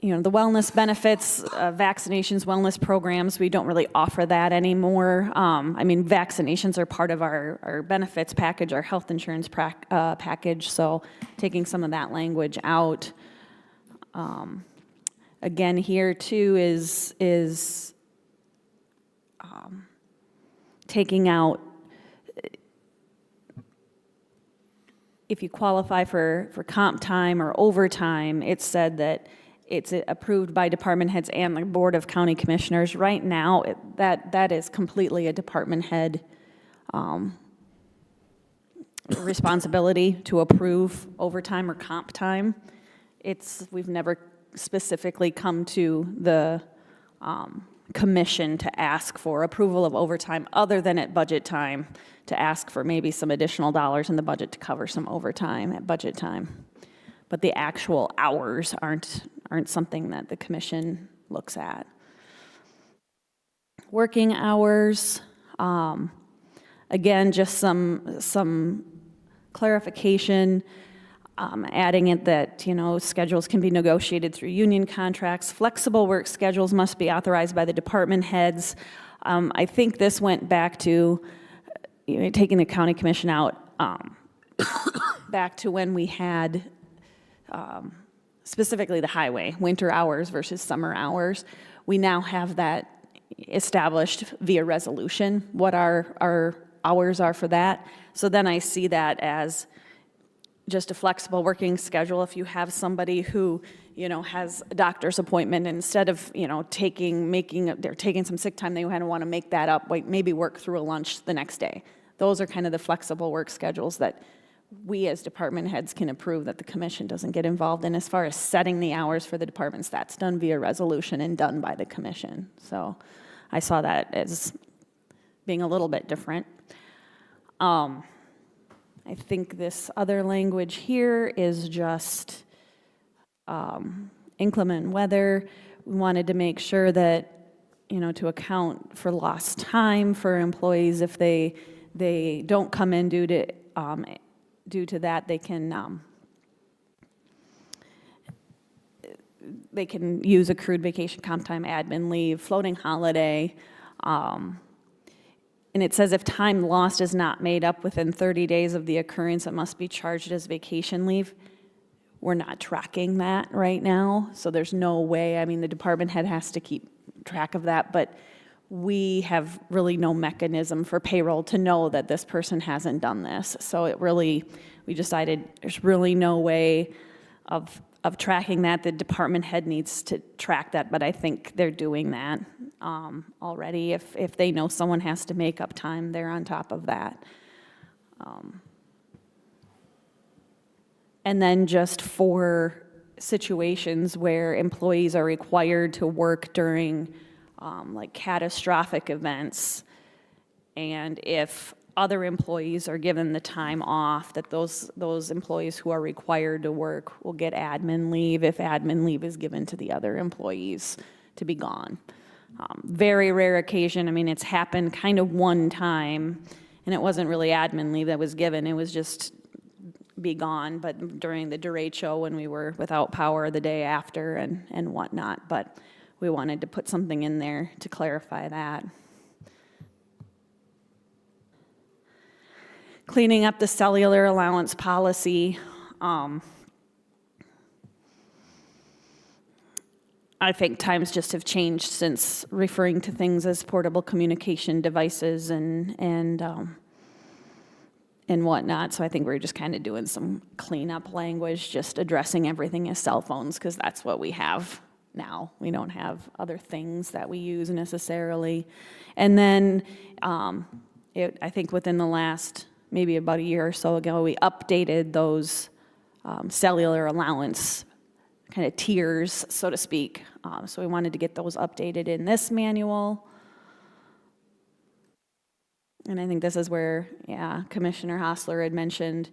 The wellness benefits, vaccinations, wellness programs, we don't really offer that anymore. Vaccinations are part of our benefits package, our health insurance package, so taking some of that language out. Again, here too is taking out, if you qualify for comp time or overtime, it said that it's approved by department heads and the Board of County Commissioners. Right now, that is completely a department head responsibility to approve overtime or comp time. We've never specifically come to the commission to ask for approval of overtime other than at budget time, to ask for maybe some additional dollars in the budget to cover some overtime at budget time. But the actual hours aren't something that the commission looks at. Working hours, again, just some clarification, adding it that, schedules can be negotiated through union contracts. Flexible work schedules must be authorized by the department heads. I think this went back to, taking the county commission out, back to when we had specifically the highway, winter hours versus summer hours. We now have that established via resolution, what our hours are for that. So then I see that as just a flexible working schedule. If you have somebody who, has a doctor's appointment, and instead of, they're taking some sick time, they kind of want to make that up, maybe work through a lunch the next day. Those are kind of the flexible work schedules that we as department heads can approve, that the commission doesn't get involved in. As far as setting the hours for the departments, that's done via resolution and done by the commission. So I saw that as being a little bit different. I think this other language here is just inclement weather. We wanted to make sure that, to account for lost time for employees, if they don't come in due to that, they can use accrued vacation, comp time, admin leave, floating holiday. And it says if time lost is not made up within 30 days of the occurrence, it must be charged as vacation leave. We're not tracking that right now, so there's no way. The department head has to keep track of that, but we have really no mechanism for payroll to know that this person hasn't done this. So we decided there's really no way of tracking that. The department head needs to track that, but I think they're doing that already. If they know someone has to make up time, they're on top of that. And then just for situations where employees are required to work during like catastrophic events, and if other employees are given the time off, that those employees who are required to work will get admin leave if admin leave is given to the other employees to be gone. Very rare occasion, I mean, it's happened kind of one time, and it wasn't really admin leave that was given, it was just be gone, but during the derecho when we were without power the day after and whatnot, but we wanted to put something in there to clarify that. Cleaning up the cellular allowance policy. I think times just have changed since referring to things as portable communication devices and whatnot. So I think we're just kind of doing some cleanup language, just addressing everything as cell phones, because that's what we have now. We don't have other things that we use necessarily. And then I think within the last maybe about a year or so ago, we updated those cellular allowance kind of tiers, so to speak. So we wanted to get those updated in this manual. And I think this is where, yeah, Commissioner Hostler had mentioned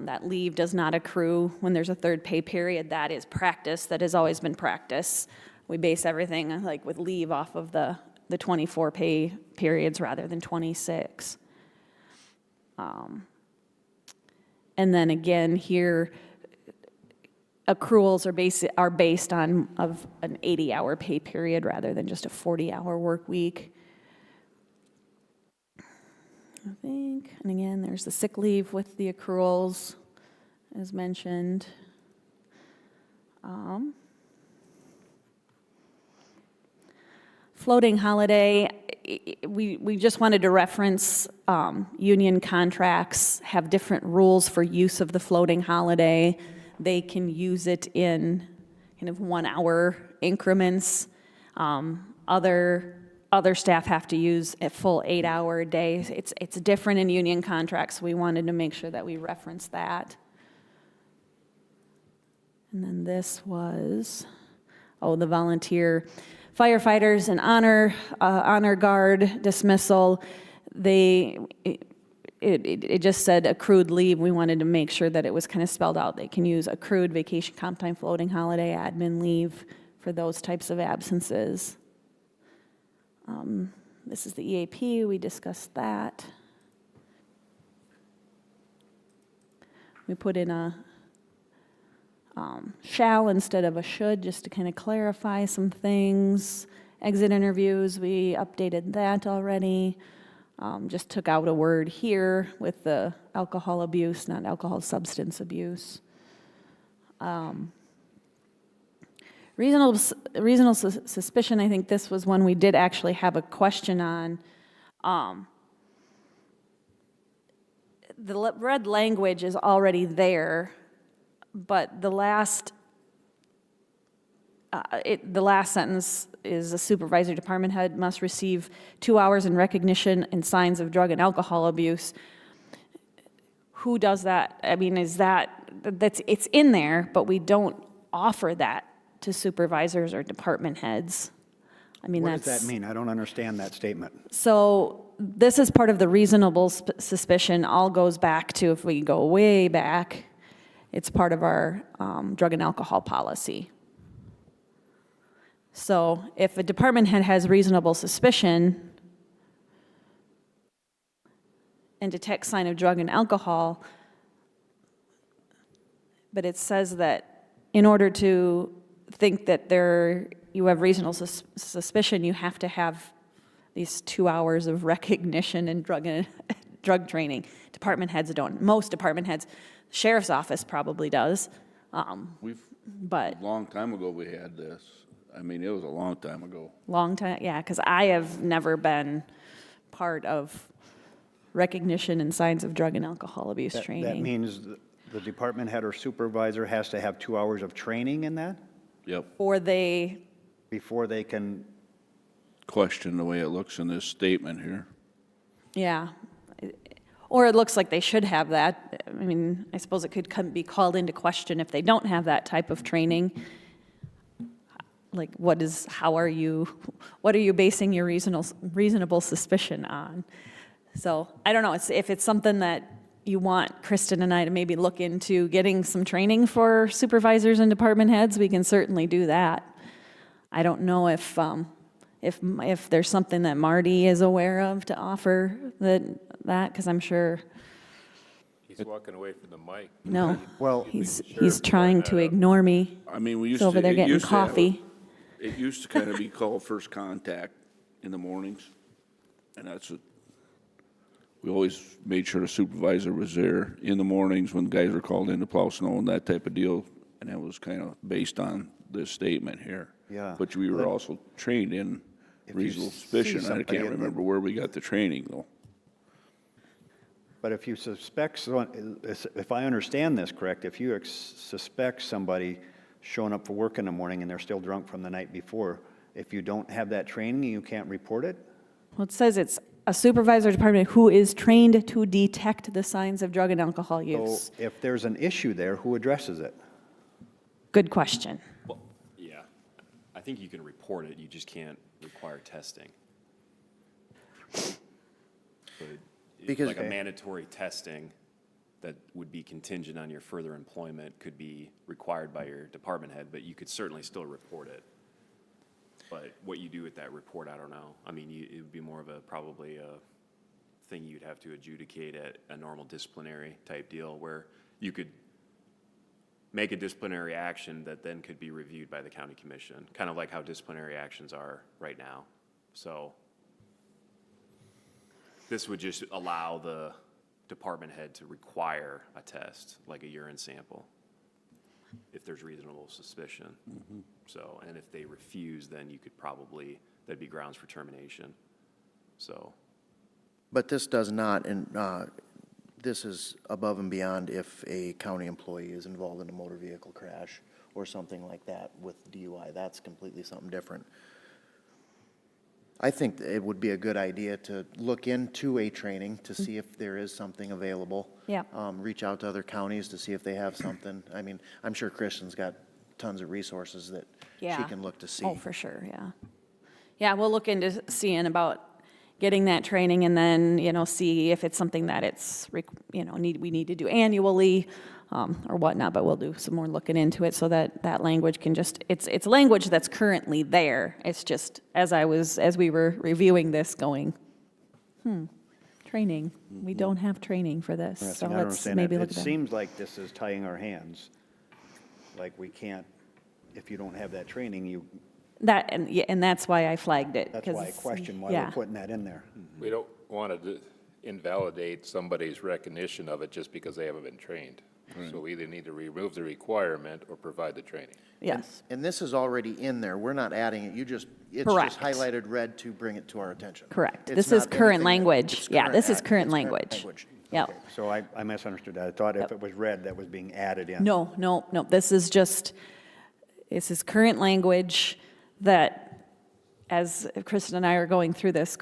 that leave does not accrue when there's a third pay period. That is practice. That has always been practice. We base everything like with leave off of the 24 pay periods rather than 26. And then again here, accruals are based on of an 80-hour pay period rather than just a 40-hour work week. I think, and again, there's the sick leave with the accruals, as mentioned. Floating holiday, we just wanted to reference union contracts have different rules for use of the floating holiday. They can use it in kind of 1 hour increments. Other staff have to use a full 8 hour day. It's different in union contracts, so we wanted to make sure that we reference that. And then this was, the volunteer firefighters and honor guard dismissal. It just said accrued leave. We wanted to make sure that it was kind of spelled out. They can use accrued vacation, comp time, floating holiday, admin leave for those types of absences. This is the EAP, we discussed that. We put in a shall instead of a should, just to kind of clarify some things. Exit interviews, we updated that already. Just took out a word here with the alcohol abuse, not alcohol substance abuse. Reasonable suspicion, I think this was one we did actually have a question on. The red language is already there, but the last sentence is a supervisor department head must receive 2 hours in recognition and signs of drug and alcohol abuse. Who does that? I mean, it's in there, but we don't offer that to supervisors or department heads. I mean, What does that mean? I don't understand that statement. So this is part of the reasonable suspicion. All goes back to, if we go way back, it's part of our drug and alcohol policy. So if a department head has reasonable suspicion and detects sign of drug and alcohol, but it says that in order to think that you have reasonable suspicion, you have to have these 2 hours of recognition and drug training. Department heads don't. Most department heads, sheriff's office probably does. But A long time ago we had this. I mean, it was a long time ago. long time, yeah, because I have never been part of recognition and signs of drug and alcohol abuse training. That means the department head or supervisor has to have 2 hours of training in that Yep. Or they, before they can, Question the way it looks in this statement here. yeah. Or it looks like they should have that. I mean, I suppose it could be called into question if they don't have that type of training. Like, what are you basing your reasonable suspicion on? So I don't know, if it's something that you want Kristen and I to maybe look into getting some training for supervisors and department heads, we can certainly do that. I don't know if there's something that Marty is aware of to offer that, because I'm sure, He's walking away from the mic. no. Well, He's Sheriff trying brought to that up. ignore me. I mean, we used He's to. over there it getting used to have a- coffee. It used to kind of be called first contact in the mornings, and that's what, we always made sure the supervisor was there in the mornings when guys were called in to plow snow and that type of deal, and that was kind of based on this statement here. Yeah. But we were also trained in If you reasonable see suspicion. I somebody can't in the- remember where we got the training, though. but if you suspect, if I understand this correct, if you suspect somebody showing up for work in the morning and they're still drunk from the night before, if you don't have that training, you can't report it? Well, it says it's a supervisor department who is trained to detect the signs of drug and alcohol So use. if there's an issue there, who addresses it? Good question. Well, yeah, I think you can report it, you just can't require testing. But Because- like a mandatory testing that would be contingent on your further employment could be required by your department head, but you could certainly still report it. But what you do with that report, I don't know. I mean, it would be more of probably a thing you'd have to adjudicate at a normal disciplinary type deal where you could make a disciplinary action that then could be reviewed by the county commission, kind of like how disciplinary actions are right now. So this would just allow the department head to require a test, like a urine sample, if there's reasonable suspicion. So, and if they refuse, then you could probably, that'd be grounds for termination. So, But this does not, and this is above and beyond if a county employee is involved in a motor vehicle crash or something like that with DUI. That's completely something different. I think it would be a good idea to look into a training to see if there is something available. Yeah. Reach out to other counties to see if they have something. I mean, I'm sure Kristen's got tons of resources that she Yeah. can look to see. Oh, for sure, yeah. Yeah, we'll look into seeing about getting that training and then, see if it's something that it's, we need to do annually or whatnot, but we'll do some more looking into it so that language can just, it's language that's currently there. It's just, as we were reviewing this going, training, we don't have training for this, so Interesting. I don't let's understand maybe that. look It at that. seems like this is tying our hands. Like we can't, if you don't have that training, And that's why I flagged it. that's why I 'cause, question why yeah. we're putting that in there. We don't want to invalidate somebody's recognition of it just because they haven't been trained. So we either need to remove the requirement or provide the training. Yes, And this is already in there. We're not adding it. It's just Correct. highlighted red to bring it to our attention. correct. It's This is not current anything that- language. it's Yeah, this is act- current it's language. Yep. Okay, so I misunderstood that. I thought if it was red, that was being added in. No, this is current language that, as Kristen and I are going through this,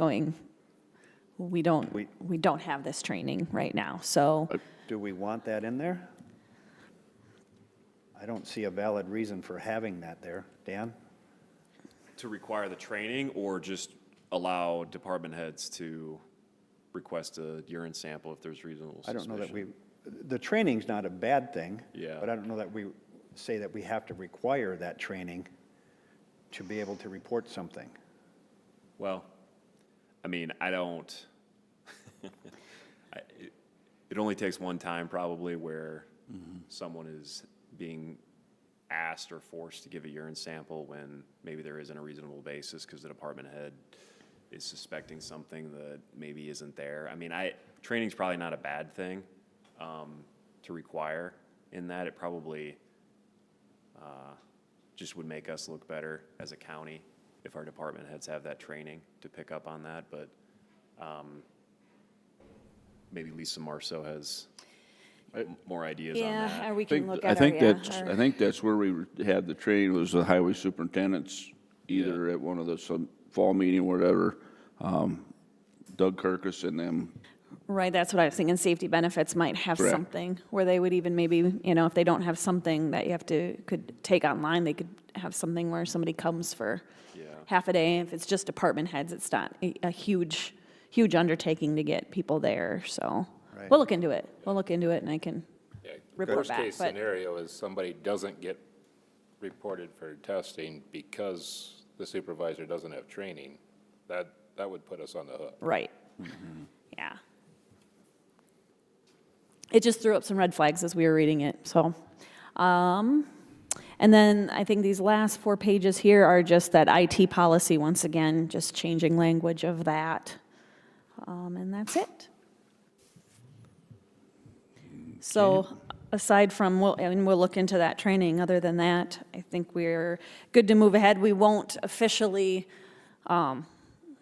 we don't have this training right now, so, Do we want that in there? I don't see a valid reason for having that there. Dan? to require the training or just allow department heads to request a urine sample if there's reasonable I suspicion? don't know that the training's not a bad thing. Yeah. But I don't know that we say that we have to require that training to be able to report something. Well, I mean, I don't, it only takes one time probably where someone is being asked or forced to give a urine sample when maybe there isn't a reasonable basis because the department head is suspecting something that maybe isn't there. I mean, training's probably not a bad thing to require in that. It probably just would make us look better as a county if our department heads have that training to pick up on that, but maybe Lisa Marceau has more ideas on that. yeah, or we can look I at think our, I think that's where we had the training, was the highway superintendents, either at one of the some fall meeting or whatever, Doug Kirkus and them. right, that's what I was thinking, safety benefits might have Correct. something where they would even maybe, if they don't have something that you could take online, they could have something where somebody comes for Yeah. half a day. If it's just department heads, it's not a huge huge undertaking to get people there, so. Right. We'll look into it. We'll look into it and I can Yeah, report back. Worst-case but- scenario is somebody doesn't get reported for testing because the supervisor doesn't have training. That would put us on the hook. Right. Yeah. It just threw up some red flags as we were reading it, so. And then I think these last 4 pages here are just that IT policy, once again, just changing language of that. And that's it. So aside from, we'll look into that training, other than that, I think we're good to move ahead. We won't officially,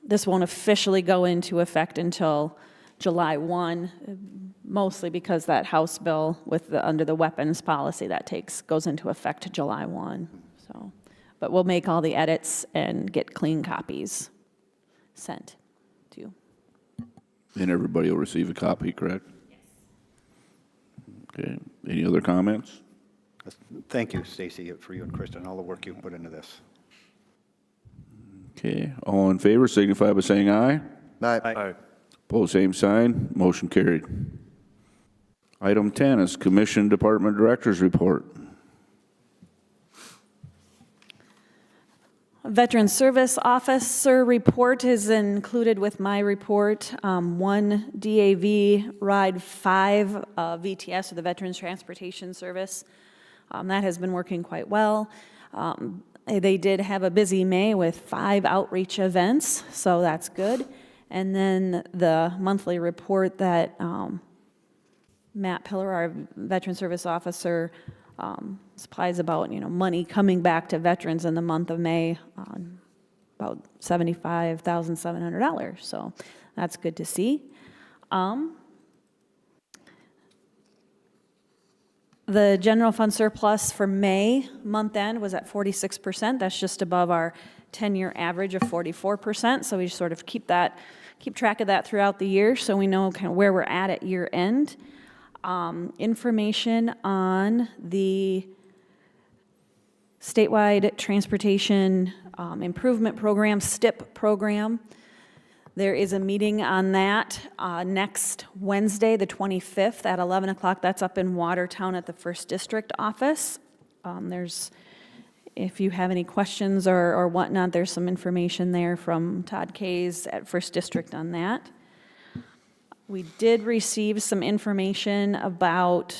this won't officially go into effect until July 1, mostly because that House bill under the weapons policy, that goes into effect July 1, so. But we'll make all the edits and get clean copies sent to you. And everybody will receive a copy, correct? Yes. Okay, any other comments? Thank you, Stacy, for you and Kristen, all the work you put into this. Okay, all in favor signify by saying aye. Aye. Opposed, same sign. Motion carried. Item 10 is Commission Department Directors Report. Veteran Service Officer report is included with my report. One DAV Ride 5 VTS, or the Veterans Transportation Service. That has been working quite well. They did have a busy May with 5 outreach events, so that's good. And then the monthly report that Matt Pillar, our Veteran Service Officer, supplies about, money coming back to veterans in the month of May, about $75,700. So that's good to see. The general fund surplus for May month end was at 46%. That's just above our 10-year average of 44%. So we just sort of keep track of that throughout the year, so we know kind of where we're at year end. Information on the statewide transportation improvement program, STIP program. There is a meeting on that next Wednesday, the 25th at 11 o'clock. That's up in Watertown at the 1st District office. If you have any questions or whatnot, there's some information there from Todd Kays at 1st District on that. We did receive some information about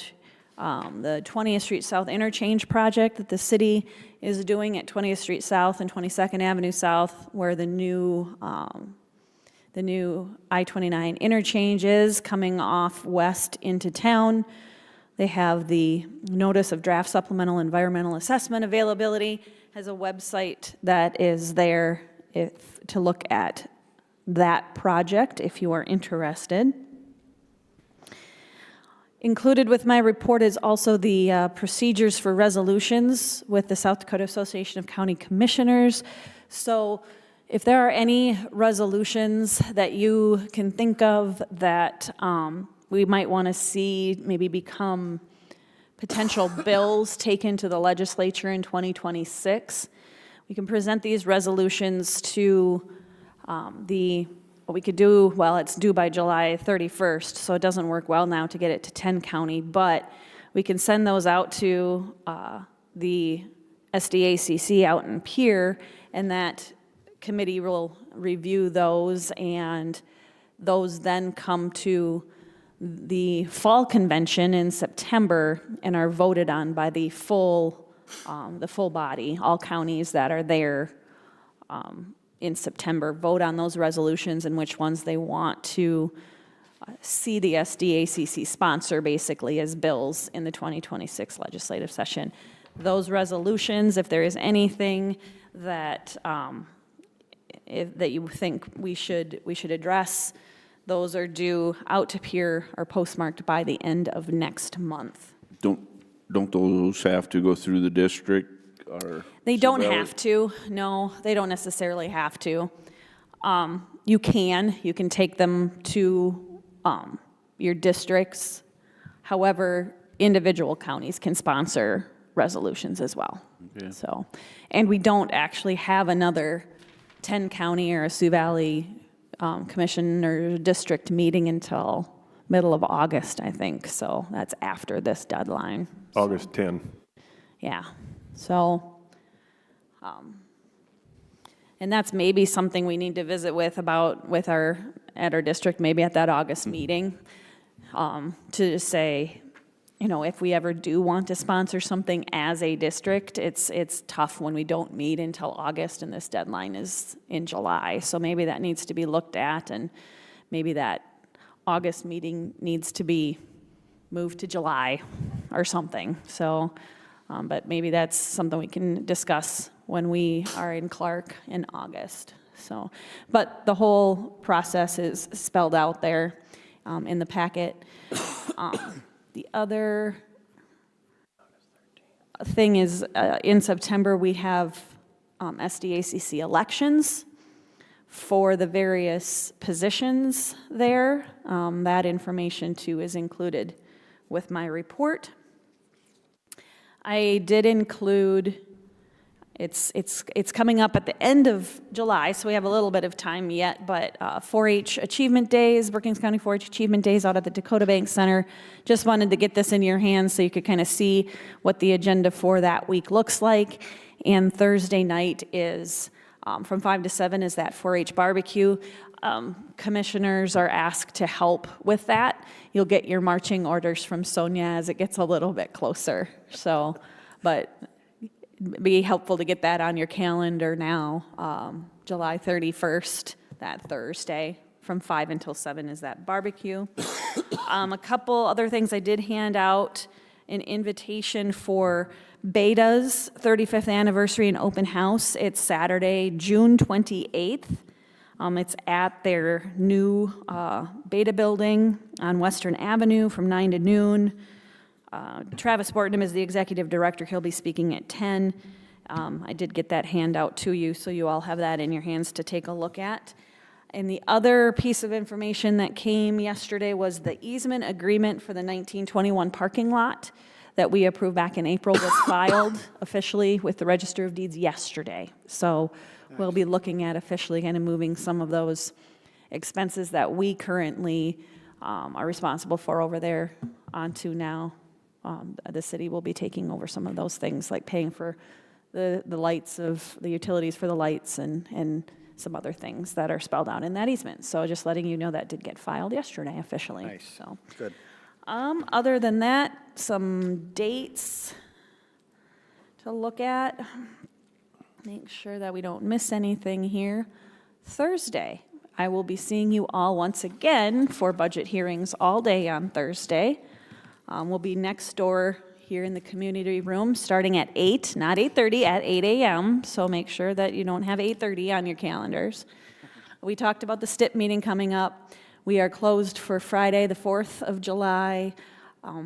the 20th Street South interchange project that the city is doing at 20th Street South and 22nd Avenue South, where the new I-29 interchange is coming off west into town. They have the notice of draft supplemental environmental assessment availability, has a website that is there to look at that project if you are interested. Included with my report is also the procedures for resolutions with the South Dakota Association of County Commissioners. So if there are any resolutions that you can think of that we might want to see maybe become potential bills taken to the legislature in 2026, we can present these resolutions to what we could do, well, it's due by July 31st, so it doesn't work well now to get it to 10 county, but we can send those out to the SDACC out in Pierre, and that committee will review those, and those then come to the fall convention in September and are voted on by the full body. All counties that are there in September vote on those resolutions and which ones they want to see the SDACC sponsor basically as bills in the 2026 legislative session. Those resolutions, if there is anything that that you think we should address, those are due out to Pierre or postmarked by the end of next month. Don't those have to go through the district? Or they don't have to. No, they don't necessarily have to. You can take them to your districts. However, individual counties can sponsor resolutions as well. Okay. So, and we don't actually have another 10 county or a Sioux Valley commission or district meeting until middle of August, I think. So that's after this deadline. August 10. Yeah, so, and that's maybe something we need to visit with at our district, maybe at that August meeting, to just say, you know, if we ever do want to sponsor something as a district, it's tough when we don't meet until August and this deadline is in July. So maybe that needs to be looked at, and maybe that August meeting needs to be moved to July or something. So, but maybe that's something we can discuss when we are in Clark in August. So, but the whole process is spelled out there in the packet. The other thing is, in September, we have SDACC elections for the various positions there. That information, too, is included with my report. I did include, it's coming up at the end of July, so we have a little bit of time yet, but 4-H Achievement Days, Brookings County 4-H Achievement Days out at the Dakota Bank Center. Just wanted to get this in your hands so you could kind of see what the agenda for that week looks like. And Thursday night is, from 5 to 7, is that 4-H barbecue. Commissioners are asked to help with that. You'll get your marching orders from Sonia as it gets a little bit closer. So, but be helpful to get that on your calendar now. July 31st, that Thursday, from 5 until 7 is that barbecue. A couple other things I did hand out: an invitation for Beta's 35th anniversary and open house. It's Saturday, June 28th. It's at their new Beta building on Western Avenue from 9 to noon. Travis Bortnam is the executive director. He'll be speaking at 10. I did get that handout to you, so you all have that in your hands to take a look at. And the other piece of information that came yesterday was the easement agreement for the 1921 parking lot that we approved back in April was filed officially with the Register of Deeds yesterday. So we'll be looking at officially kind of moving some of those expenses that we currently are responsible for over there onto now. The city will be taking over some of those things, like paying for the lights of the utilities for the lights and some other things that are spelled out in that easement. So just letting you know that did get filed yesterday officially. Nice. So Good. other than that, some dates to look at. Make sure that we don't miss anything here. Thursday, I will be seeing you all once again for budget hearings all day on Thursday. We'll be next door here in the community room starting at 8, not 8:30, at 8 a.m. So make sure that you don't have 8:30 on your calendars. We talked about the STIP meeting coming up. We are closed for Friday, the 4th of July.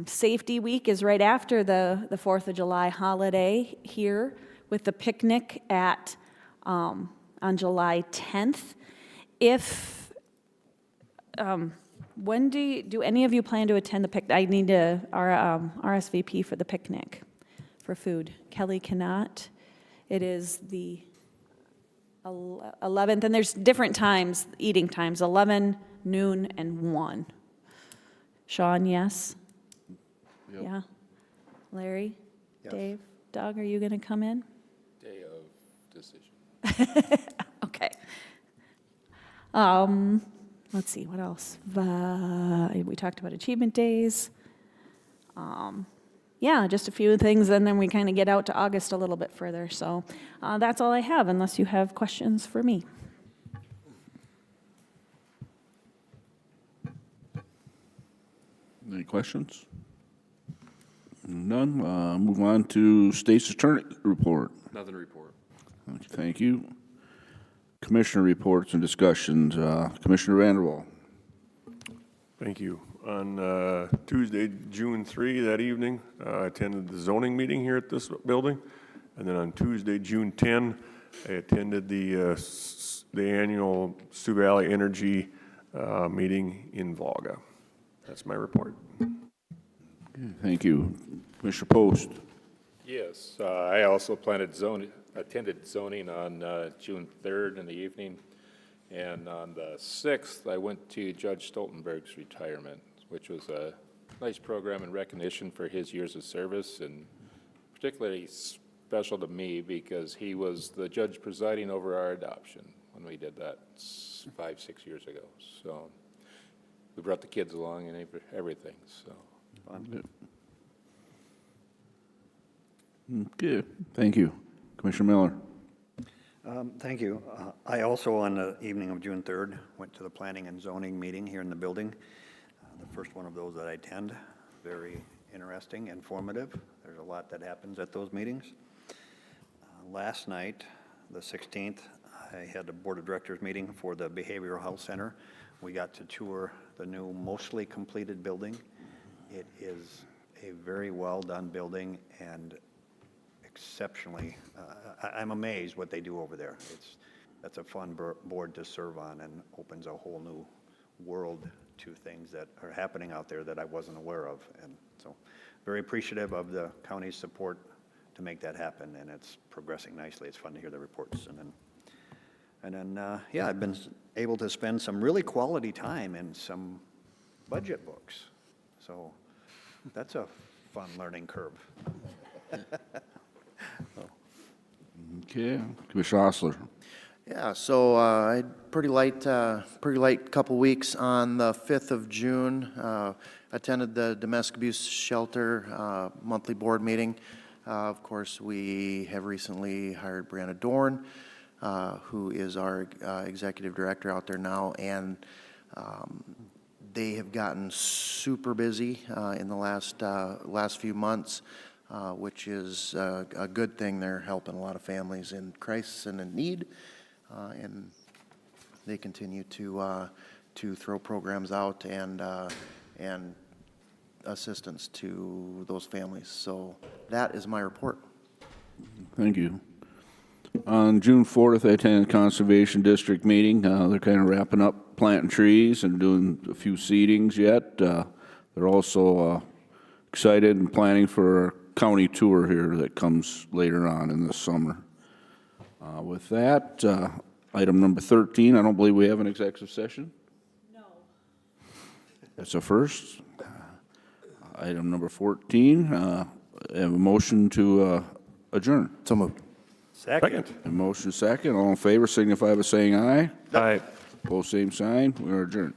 Safety Week is right after the 4th of July holiday here, with the picnic at on July 10th. If when do any of you plan to attend the picnic? I need to RSVP for the picnic for food. Kelly cannot. It is the 11th, and there's different times, eating times: 11, noon, and 1. Sean, yes. Yep. Yeah. Larry, Yes. Dave, Doug, are you going to come in? Day of decision. Okay. Let's see, what else? We talked about achievement days. Yeah, just a few things, and then we kind of get out to August a little bit further. So that's all I have, unless you have questions for me. Any questions? None. Move on to State's Attorney report. Nothing to report. Thank you. Commissioner reports and discussions. Commissioner Vanderwall. Thank you. On Tuesday, June 3, that evening, I attended the zoning meeting here at this building. And then on Tuesday, June 10, I attended the annual Sioux Valley Energy meeting in Volga. That's my report. Thank you. Commissioner Post. Yes, I also attended zoning on June 3rd in the evening, And on the 6th, I went to Judge Stoltenberg's retirement, which was a nice program in recognition for his years of service, and particularly special to me because he was the judge presiding over our adoption when we did that 5, 6 years ago. So we brought the kids along and everything, so. Okay, thank you. Commissioner Miller. Thank you. I also, on the evening of June 3rd, went to the planning and zoning meeting here in the building. The first one of those that I attend. Very interesting, informative. There's a lot that happens at those meetings. Last night, the 16th, I had a board of directors meeting for the Behavioral Health Center. We got to tour the new mostly completed building. It is a very well-done building and exceptionally, I'm amazed what they do over there. That's a fun board to serve on and opens a whole new world to things that are happening out there that I wasn't aware of. And so very appreciative of the county's support to make that happen, and it's progressing nicely. It's fun to hear the reports. And then yeah, I've been able to spend some really quality time in some budget books. So that's a fun learning curve. Okay, Commissioner Osler. Yeah, so I had pretty light couple weeks. On the 5th of June, attended the domestic abuse shelter monthly board meeting. Of course, we have recently hired Brianna Dorn, who is our executive director out there now, and they have gotten super busy in the last few months, which is a good thing. They're helping a lot of families in crisis and in need, and they continue to throw programs out and assistance to those families. So that is my report. Thank you. On June 4th, I attended Conservation District meeting. They're kind of wrapping up planting trees and doing a few seedings yet. They're also excited and planning for a county tour here that comes later on in the summer. With that, item number 13, I don't believe we have an executive session. No. That's a first. Item number 14, I have a motion to adjourn. So moved. Second. A motion second. All in favor signify by saying aye. Aye. Opposed, same sign. We are adjourned.